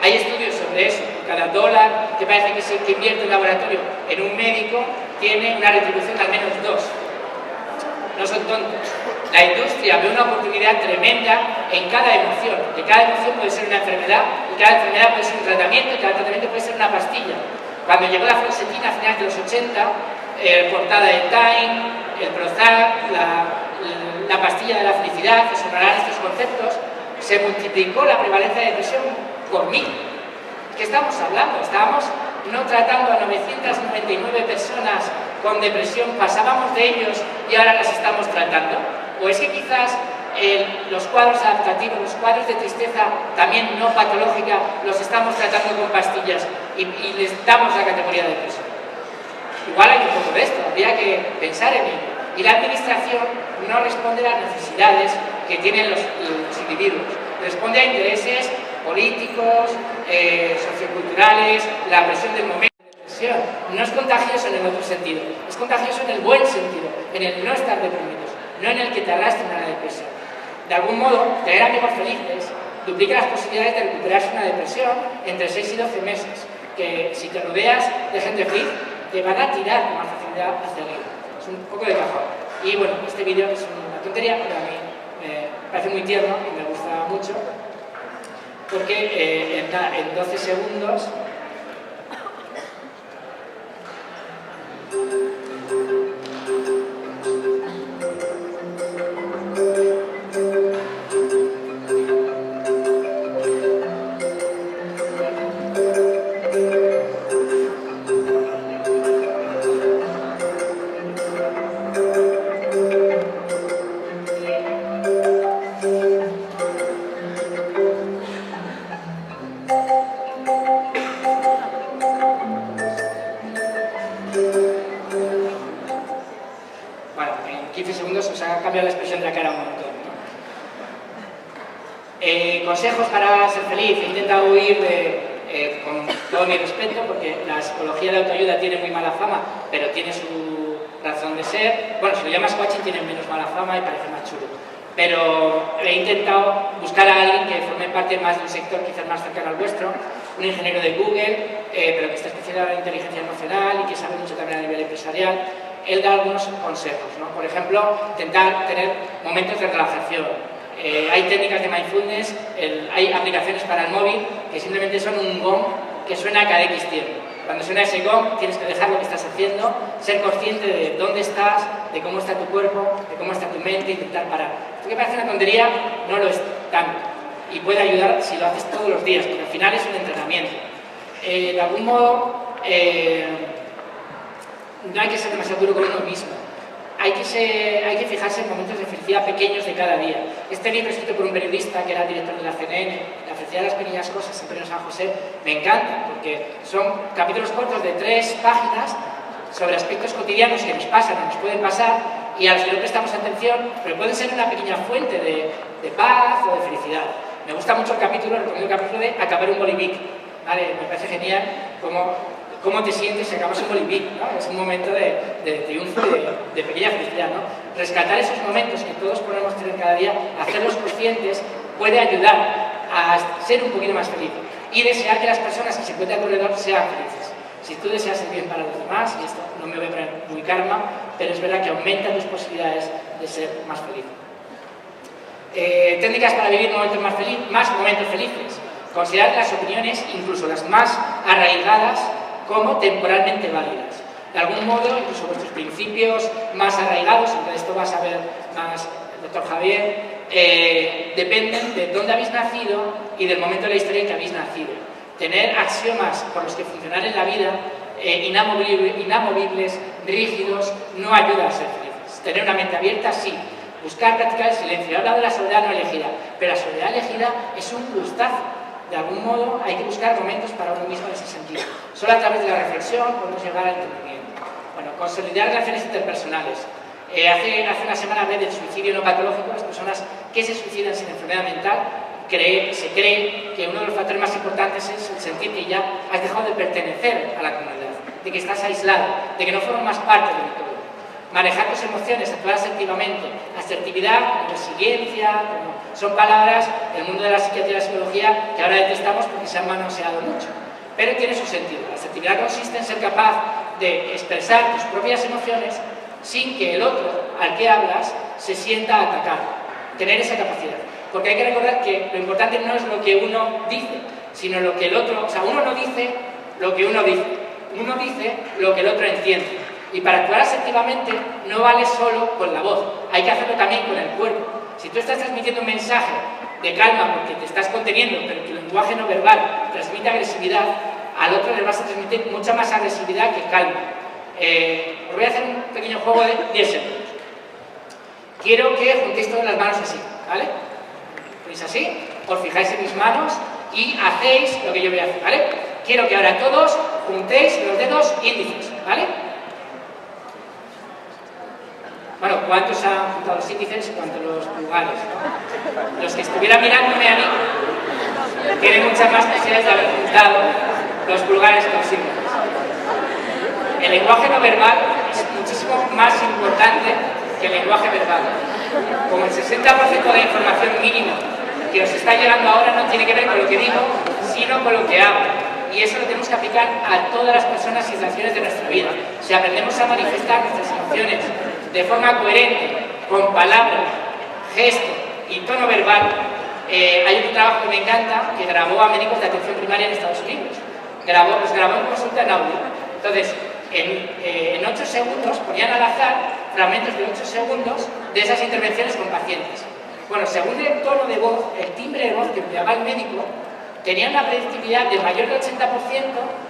Hay estudios sobre eso. Cada dólar que parece que invierte un laboratorio en un médico tiene una retribución de al menos 2. No son tontos. La industria ve una oportunidad tremenda en cada emoción, que cada emoción puede ser una enfermedad, y cada enfermedad puede ser un tratamiento, y cada tratamiento puede ser una pastilla. Cuando llegó la fluoxetina a finales de los 80, portada de Time, el Prozac, la pastilla de la felicidad, que sonarán estos conceptos, se multiplicó la prevalencia de depresión por 1000. ¿Qué estamos hablando? Estábamos no tratando a 999 personas con depresión, pasábamos de ellos y ahora las estamos tratando. ¿O es que quizás los cuadros adaptativos, los cuadros de tristeza también no patológica, los estamos tratando con pastillas y les damos la categoría de depresión? Igual hay un poco de esto, habría que pensar en ello. Y la administración no responde a las necesidades que tienen los individuos, responde a intereses políticos, socioculturales, la presión del momento. No es contagioso en el otro sentido, es contagioso en el buen sentido, en el no estar deprimidos, no en el que te arrastren a la depresión. De algún modo, tener amigos felices duplica las posibilidades de recuperarse una depresión entre 6 y 12 meses, que si te rodeas de gente feliz, te van a tirar con más facilidad hacia arriba. Es un poco de cajón. Y bueno, este vídeo es una tontería, pero a mí me parece muy tierno y me gusta mucho, porque en 12 segundos consejos para ser feliz. He intentado huir con todo mi respeto, porque la psicología de autoayuda tiene muy mala fama, pero tiene su razón de ser. Bueno, si lo llamas coaching tiene menos mala fama y parece más chulo. Pero he intentado buscar a alguien que forme parte más de un sector quizás más cercano al vuestro, un ingeniero de Google, pero que está especializado en inteligencia emocional y que sabe mucho también a nivel empresarial. Él da algunos consejos, ¿no? Por ejemplo, intentar tener momentos de relajación. Hay técnicas de mindfulness, hay aplicaciones para el móvil que simplemente son un gong que suena cada X tiempo. Cuando suena ese gong tienes que dejar lo que estás haciendo, ser consciente de dónde estás, de cómo está tu cuerpo, de cómo está tu mente, intentar parar. Esto que parece una tontería no lo es tanto y puede ayudar si lo haces todos los días, porque al final es un entrenamiento. De algún modo no hay que ser demasiado duro con uno mismo. Hay que fijarse en momentos de felicidad pequeños de cada día. Este libro escrito por un periodista que era director de la CNN, La felicidad de las pequeñas cosas, en Premio San José, me encanta, porque son capítulos cortos de 3 páginas sobre aspectos cotidianos que nos pasan o nos pueden pasar y a los que no prestamos atención, pero pueden ser una pequeña fuente de paz o de felicidad. Me gusta mucho el capítulo, recomiendo el capítulo de acabar un bolivic, ¿vale? Me parece genial cómo te sientes si acabas un bolivic, ¿no? Es un momento de triunfo, de pequeña felicidad, ¿no? Rescatar esos momentos que todos podemos tener cada día, hacerlos conscientes, puede ayudar a ser un poquito más feliz y desear que las personas que se encuentran a tu alrededor sean felices. Si tú deseas el bien para los demás, y esto no me voy a poner muy karma, pero es verdad que aumenta tus posibilidades de ser más feliz. Técnicas para vivir más momentos felices. Considerar las opiniones, incluso las más arraigadas, como temporalmente válidas. De algún modo, incluso vuestros principios más arraigados, aunque de esto vas a ver más el doctor Javier, dependen de dónde habéis nacido y del momento de la historia en que habéis nacido. Tener axiomas por los que funcionar en la vida, inamovibles, rígidos, no ayuda a ser felices. Tener una mente abierta, sí. Buscar practicar el silencio. He hablado de la soledad no elegida, pero la soledad elegida es un gustazo. De algún modo hay que buscar momentos para uno mismo en ese sentido. Solo a través de la reflexión podemos llegar al entendimiento. Bueno, consolidar relaciones interpersonales. Hace una semana hablé del suicidio no patológico. Las personas que se suicidan sin enfermedad mental, se cree que uno de los factores más importantes es el sentir que ya has dejado de pertenecer a la comunidad, de que estás aislado, de que no formas parte del todo. Manejar tus emociones, actuar asertivamente. Asertividad, resiliencia, son palabras del mundo de la psiquiatría y la psicología que ahora detestamos porque se han manoseado mucho. Pero tiene su sentido. La asertividad consiste en ser capaz de expresar tus propias emociones sin que el otro al que hablas se sienta atacado. Tener esa capacidad. Porque hay que recordar que lo importante no es lo que uno dice, sino lo que el otro... O sea, uno no dice lo que uno dice. Uno dice lo que el otro entiende. Y para actuar asertivamente no vale solo con la voz, hay que hacerlo también con el cuerpo. Si tú estás transmitiendo un mensaje de calma porque te estás conteniendo, pero tu lenguaje no verbal transmite agresividad, al otro le vas a transmitir mucha más agresividad que calma. Os voy a hacer un pequeño juego de 10 segundos. Quiero que juntéis todas las manos así, ¿vale? Ponéis así, os fijáis en mis manos y hacéis lo que yo voy a hacer, ¿vale? Quiero que ahora todos juntéis los dedos índices, ¿vale? Bueno, ¿cuántos han juntado los índices y cuántos los pulgares? Los que estuvieran mirándome a mí tienen muchas más posibilidades de haber juntado los pulgares con los índices. El lenguaje no verbal es muchísimo más importante que el lenguaje verbal. Como el 60% de información mínima que os está llegando ahora no tiene que ver con lo que digo, sino con lo que hago. Y eso lo tenemos que aplicar a todas las personas y situaciones de nuestra vida. Si aprendemos a manifestar nuestras emociones de forma coherente, con palabras, gesto y tono verbal, hay un trabajo que me encanta que grabó a médicos de atención primaria en Estados Unidos. Los grabó en consulta en audio. Entonces, en 8 segundos ponían al azar fragmentos de 8 segundos de esas intervenciones con pacientes. Bueno, según el tono de voz, el timbre de voz que empleaba el médico, tenía una predictibilidad de mayor del 80%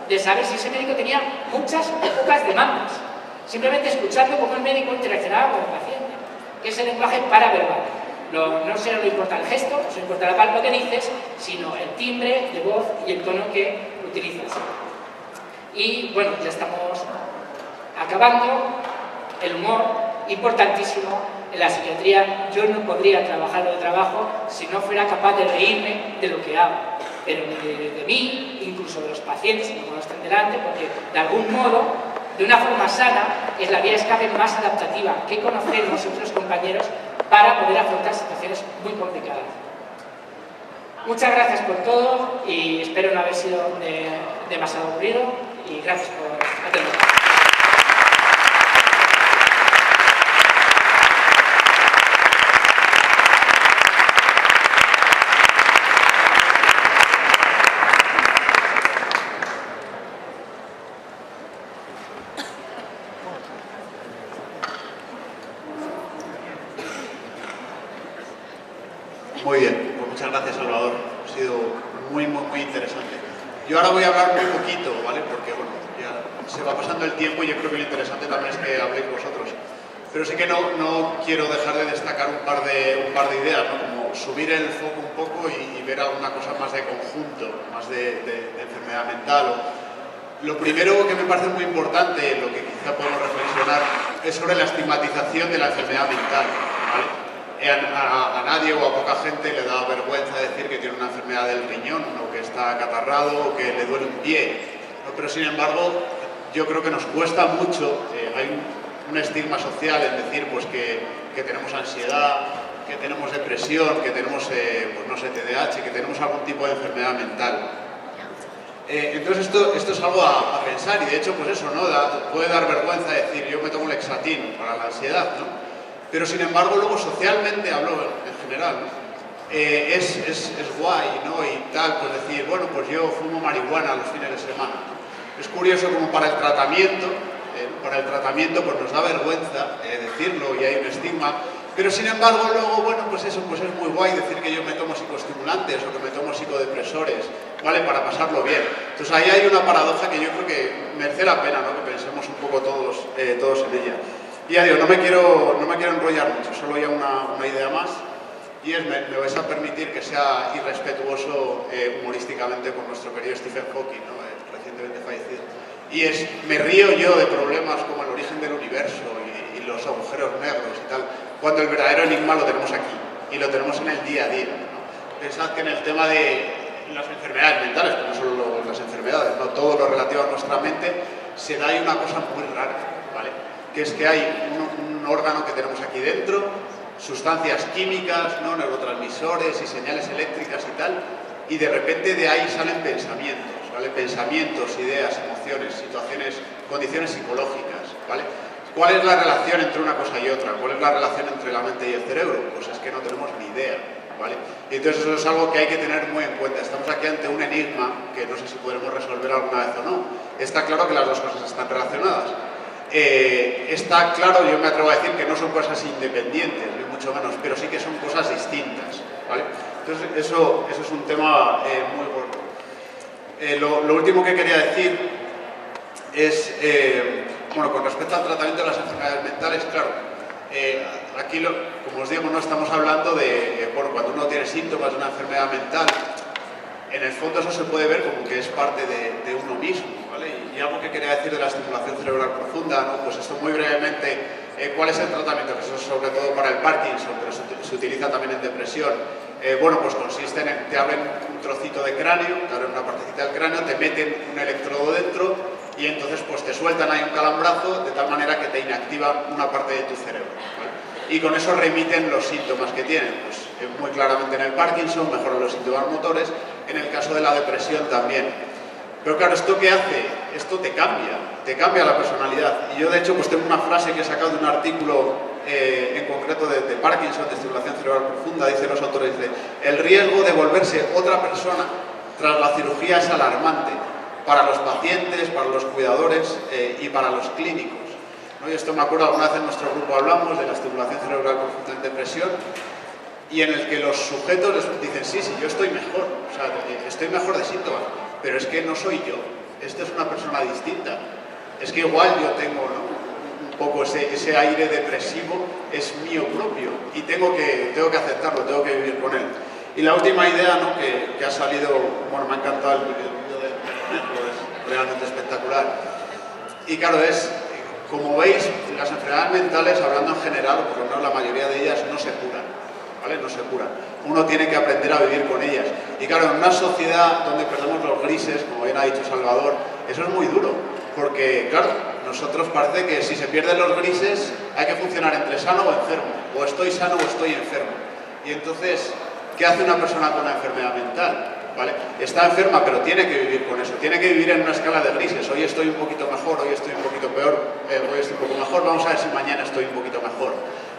de saber si ese médico tenía muchas o pocas demandas. Simplemente escuchando cómo el médico interaccionaba con el paciente, que es el lenguaje paraverbal. No solo importa el gesto, no solo importa la palabra que dices, sino el timbre de voz y el tono que utilizas. Y bueno, ya estamos acabando. El humor, importantísimo. En la psiquiatría yo no podría trabajar lo que trabajo si no fuera capaz de reírme de lo que hago, pero de mí, incluso de los pacientes, como no estén delante, porque de algún modo, de una forma sana, es la vía de escape más adaptativa que conocemos otros compañeros para poder afrontar situaciones muy complicadas. Muchas gracias por todo y espero no haber sido demasiado aburrido y gracias por atenderme. Muy bien, pues muchas gracias, Salvador. Ha sido muy interesante. Yo ahora voy a hablar muy poquito, ¿vale? Porque bueno, ya se va pasando el tiempo y yo creo que lo interesante también es que habléis vosotros. Pero sí que no quiero dejar de destacar un par de ideas, ¿no? Como subir el foco un poco y ver alguna cosa más de conjunto, más de enfermedad mental. Lo primero que me parece muy importante, lo que quizá podemos reflexionar, es sobre la estigmatización de la enfermedad mental, ¿vale? A nadie o a poca gente le da vergüenza decir que tiene una enfermedad del riñón o que está acatarrado o que le duele un pie, ¿no? Pero sin embargo yo creo que nos cuesta mucho, hay un estigma social en decir pues, que tenemos ansiedad, que tenemos depresión, que tenemos pues, no sé, TDAH, que tenemos algún tipo de enfermedad mental. Entonces esto es algo a pensar y de hecho pues eso, ¿no? Puede dar vergüenza decir yo me tomo Lexatin para la ansiedad, ¿no? Pero sin embargo luego socialmente, hablo en general, ¿no? Es guay, ¿no? Y tal, pues decir, bueno, pues yo fumo marihuana los fines de semana, ¿no? Es curioso como para el tratamiento pues nos da vergüenza decirlo y hay un estigma, pero sin embargo luego, bueno, pues eso pues es muy guay decir que yo me tomo psicoestimulantes o que me tomo psicodepresores, ¿vale? Para pasarlo bien. Entonces ahí hay una paradoja que yo creo que merece la pena, ¿no? Que pensemos un poco todos en ella. Y ya digo, no me quiero enrollar mucho, solo ya una idea más, y es, me vais a permitir que sea irrespetuoso humorísticamente con nuestro querido Stephen Hawking, ¿no? Recientemente fallecido. Y es, me río yo de problemas como el origen del universo y los agujeros negros y tal, cuando el verdadero enigma lo tenemos aquí, y lo tenemos en el día a día, ¿no? Pensad que en el tema de las enfermedades mentales, pero no solo las enfermedades, ¿no? Todo lo relativo a nuestra mente, se da ahí una cosa muy rara, ¿vale? Que es que hay un órgano que tenemos aquí dentro, sustancias químicas, ¿no? Neurotransmisores y señales eléctricas y tal, y de repente de ahí salen pensamientos, ¿vale? Pensamientos, ideas, emociones, situaciones, condiciones psicológicas, ¿vale? ¿Cuál es la relación entre una cosa y otra? ¿Cuál es la relación entre la mente y el cerebro? Pues es que no tenemos ni idea, ¿vale? Y entonces eso es algo que hay que tener muy en cuenta. Estamos aquí ante un enigma que no sé si podremos resolver alguna vez o no. Está claro que las dos cosas están relacionadas. Está claro, yo me atrevo a decir que no son cosas independientes, ni mucho menos, pero sí que son cosas distintas, ¿vale? Entonces eso es un tema muy gordo. Lo último que quería decir es, bueno, con respecto al tratamiento de las enfermedades mentales, claro, aquí, como os digo, no estamos hablando de, bueno, cuando uno tiene síntomas de una enfermedad mental, en el fondo eso se puede ver como que es parte de uno mismo, ¿vale? Y algo que quería decir de la estimulación cerebral profunda, ¿no? Pues esto muy brevemente, ¿cuál es el tratamiento? Que eso es sobre todo para el Parkinson, pero se utiliza también en depresión. Bueno, pues consiste en, te abren un trocito de cráneo, te abren una partecita del cráneo, te meten un electrodo dentro y entonces pues te sueltan ahí un calambrazo de tal manera que te inactiva una parte de tu cerebro, ¿vale? Y con eso remiten los síntomas que tienen, pues muy claramente en el Parkinson, mejoran los síntomas motores, en el caso de la depresión también. Pero claro, ¿esto qué hace? Esto te cambia la personalidad. Y yo de hecho pues tengo una frase que he sacado de un artículo en concreto de Parkinson, de estimulación cerebral profunda, dice los autores, dice, el riesgo de volverse otra persona tras la cirugía es alarmante para los pacientes, para los cuidadores y para los clínicos, ¿no? Y esto me acuerdo, alguna vez en nuestro grupo hablamos de la estimulación cerebral profunda en depresión, y en el que los sujetos les dicen, sí, yo estoy mejor, o sea, estoy mejor de síntomas, pero es que no soy yo, esta es una persona distinta, es que igual yo tengo, ¿no?, un poco ese aire depresivo, es mío propio, y tengo que aceptarlo, tengo que vivir con él. Y la última idea, ¿no?, que ha salido, bueno, me ha encantado el vídeo del es realmente espectacular, y claro, como veis, las enfermedades mentales, hablando en general, o por lo menos la mayoría de ellas, no se curan, ¿vale? No se curan. Uno tiene que aprender a vivir con ellas. Y claro, en una sociedad donde perdemos los grises, como bien ha dicho Salvador, eso es muy duro. Porque, claro, nosotros parece que si se pierden los grises hay que funcionar entre sano o enfermo. O estoy sano o estoy enfermo. Y entonces, ¿qué hace una persona con una enfermedad mental? ¿Vale? Está enferma, pero tiene que vivir con eso. Tiene que vivir en una escala de grises. Hoy estoy un poquito mejor, hoy estoy un poquito peor, hoy estoy un poco mejor. Vamos a ver si mañana estoy un poquito mejor.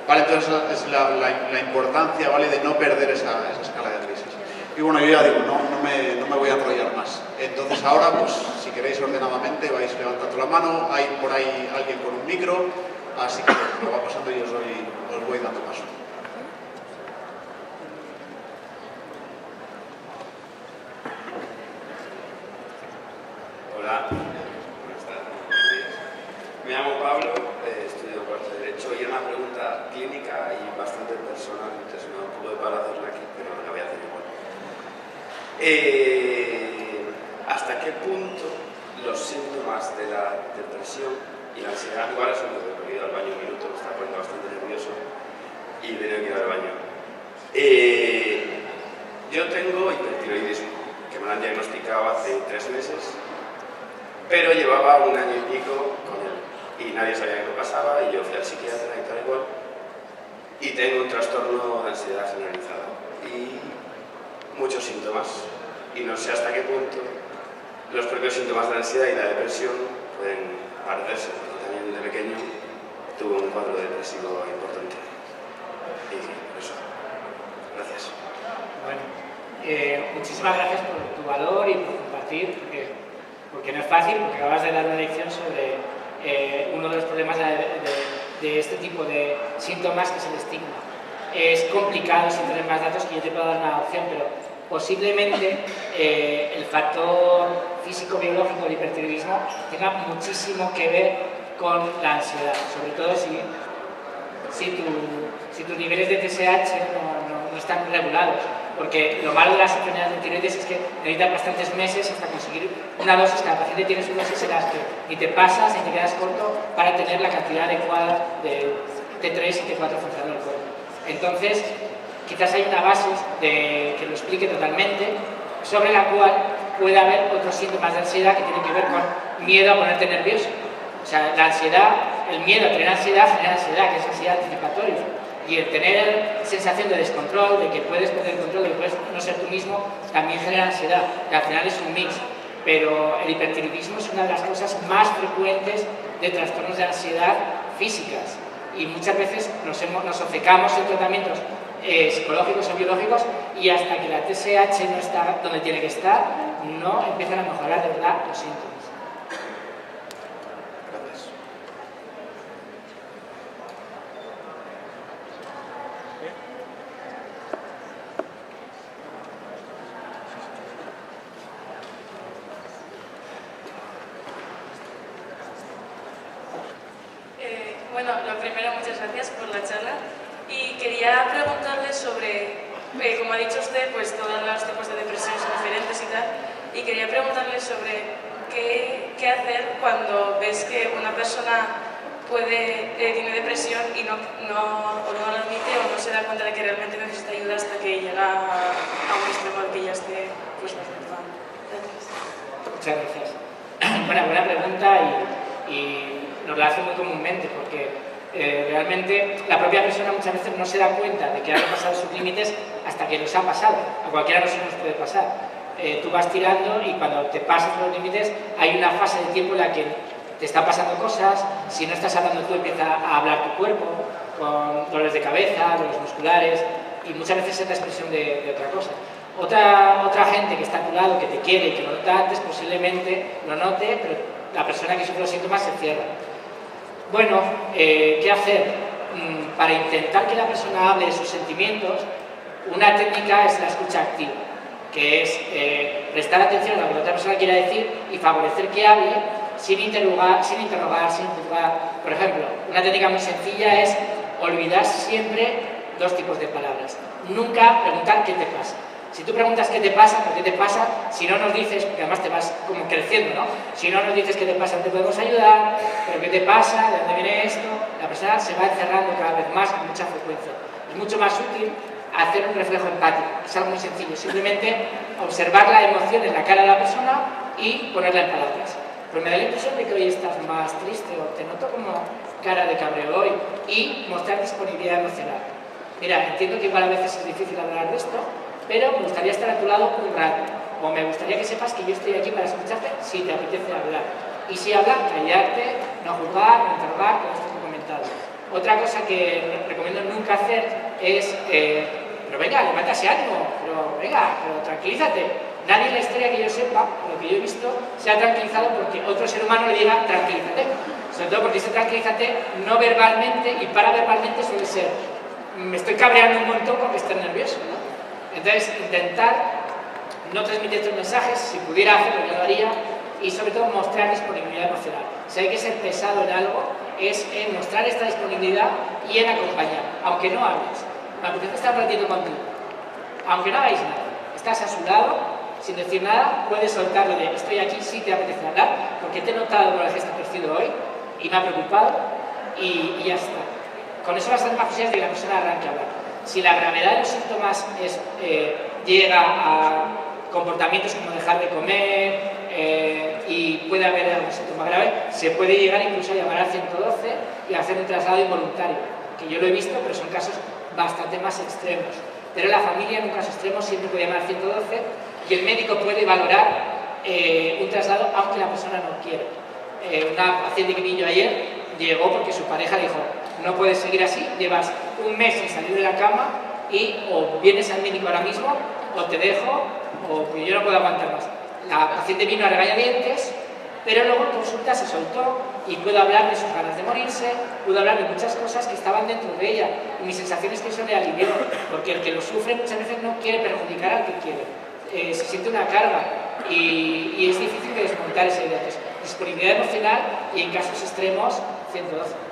¿Vale? Entonces es la importancia, ¿vale?, de no perder esa escala de grises. Y bueno, yo ya digo, no me voy a enrollar más. Entonces ahora, pues si queréis ordenadamente, vais levantando la mano, hay por ahí alguien con un micro, así que lo va pasando y os voy dando paso. Hola, buenas tardes, buenos días. Me llamo Pablo, estudio cuarto de Derecho y una pregunta clínica y bastante personal, entonces me da un poco de palo hacerla aquí, pero la voy a hacer igual. ¿Hasta qué punto los síntomas de la depresión y la ansiedad, igual son los que he ido al baño un minuto, me está poniendo bastante nervioso y he tenido que ir al baño? Yo tengo hipertiroidismo, que me lo han diagnosticado hace 3 meses. Pero llevaba 1 año y pico con él y nadie sabía qué pasaba y yo fui al psiquiatra y tal igual y tengo un trastorno de ansiedad generalizada y muchos síntomas y no sé hasta qué punto los propios síntomas de la ansiedad y la depresión pueden parecerse, porque también de pequeño tuve un cuadro depresivo importante y eso. Gracias. Bueno, muchísimas gracias por tu valor y por compartir, porque no es fácil, porque acabas de dar una lección sobre uno de los problemas de este tipo de síntomas, que es el estigma. Es complicado sin tener más datos, que yo te puedo dar una opción, pero posiblemente el factor físico-biológico del hipertiroidismo tenga muchísimo que ver con la ansiedad, sobre todo si tus niveles de TSH no están regulados. Porque lo malo de las enfermedades de tiroides es que necesitan bastantes meses hasta conseguir una dosis. Cada paciente tiene su dosis en las que ni te pasas ni te quedas corto para tener la cantidad adecuada de T3 y T4 funcionando en el cuerpo. Entonces, quizás hay una base que lo explique totalmente, sobre la cual puede haber otros síntomas de ansiedad que tienen que ver con miedo a ponerte nervioso. O sea, la ansiedad, el miedo a tener ansiedad genera ansiedad, que es ansiedad anticipatoria. Y el tener sensación de descontrol, de que puedes perder el control, de que puedes no ser tú mismo, también genera ansiedad. Y al final es un mix. Pero el hipertiroidismo es una de las cosas más frecuentes de trastornos de ansiedad físicas. Y muchas veces nos obcecamos en tratamientos psicológicos o biológicos y hasta que la TSH no está donde tiene que estar, no empiezan a mejorar de verdad los síntomas. Gracias. Bueno, lo primero, muchas gracias por la charla. Y quería preguntarle sobre, como ha dicho usted, pues todos los tipos de depresión son diferentes y tal. Y quería preguntarle sobre qué hacer cuando ves que una persona tiene depresión y no lo admite o no se da cuenta de que realmente necesita ayuda hasta que llega a un extremo de que ya esté pues bastante mal. Gracias. Muchas gracias. Buena pregunta y nos la hace muy comúnmente porque realmente la propia persona muchas veces no se da cuenta de que ha pasado sus límites hasta que los ha pasado. A cualquiera de nosotros nos puede pasar. Tú vas tirando y cuando te pasas los límites hay una fase de tiempo en la que te están pasando cosas. Si no estás hablando tú, empieza a hablar tu cuerpo con dolores de cabeza, dolores musculares y muchas veces es la expresión de otra cosa. Otra gente que está a tu lado, que te quiere y que lo nota antes, posiblemente lo note, pero la persona que sufre los síntomas se cierra. Bueno, ¿qué hacer? Para intentar que la persona hable de sus sentimientos, una técnica es la escucha activa, que es prestar atención a lo que la otra persona quiera decir y favorecer que hable sin interrogar, sin juzgar. Por ejemplo, una técnica muy sencilla es olvidar siempre dos tipos de palabras. Nunca preguntar qué te pasa. Si tú preguntas qué te pasa, por qué te pasa, si no nos dices, porque además te vas como creciendo, ¿no? Si no nos dices qué te pasa, no te podemos ayudar, pero qué te pasa, de dónde viene esto, la persona se va encerrando cada vez más con mucha frecuencia. Es mucho más útil hacer un reflejo empático, es algo muy sencillo, simplemente observar la emoción en la cara de la persona y ponerla en palabras. Pues me da la impresión de que hoy estás más triste o te noto como cara de cabreo hoy y mostrar disponibilidad emocional. Mira, entiendo que igual a veces es difícil hablar de esto, pero me gustaría estar a tu lado un rato, o me gustaría que sepas que yo estoy aquí para escucharte si te apetece hablar. Y si hablas, callarte, no juzgar, no interrogar, como esto que he comentado. Otra cosa que recomiendo nunca hacer es, pero venga, levántase ánimo, pero venga, pero tranquilízate. Nadie en la historia que yo sepa, lo que yo he visto, se ha tranquilizado porque otro ser humano le diga tranquilízate. Sobre todo porque ese tranquilízate no verbalmente y paraverbalmente suele ser me estoy cabreando un montón porque estoy nervioso, ¿no? Entonces, intentar no transmitir estos mensajes, si pudiera hacerlo, yo lo haría, y sobre todo mostrar disponibilidad emocional. Si hay que ser pesado en algo, es en mostrar esta disponibilidad y en acompañar, aunque no hables. Me apetece estar un ratito contigo, aunque no hagáis nada. Estás a su lado, sin decir nada, puedes soltarlo de estoy aquí, sí te apetece hablar, porque te he notado con el gesto torcido hoy y me ha preocupado y ya está. Con eso vas a tener más posibilidades de que la persona arranque a hablar. Si la gravedad de los síntomas llega a comportamientos como dejar de comer y puede haber algún síntoma grave, se puede llegar incluso a llamar al 112 y hacer un traslado involuntario, que yo lo he visto, pero son casos bastante más extremos. Pero la familia en un caso extremo siempre puede llamar al 112 y el médico puede valorar un traslado aunque la persona no quiera. Una paciente que vi yo ayer llegó porque su pareja le dijo no puedes seguir así, llevas un mes sin salir de la cama y o vienes al médico ahora mismo o te dejo o yo no puedo aguantar más. La paciente vino a regañadientes, pero luego en consulta se soltó y pudo hablar de sus ganas de morirse, pudo hablar de muchas cosas que estaban dentro de ella y mi sensación es que eso le alivió, porque el que lo sufre muchas veces no quiere perjudicar al que quiere, se siente una carga y es difícil de desmontar esa idea. Entonces, disponibilidad emocional y en casos extremos 112.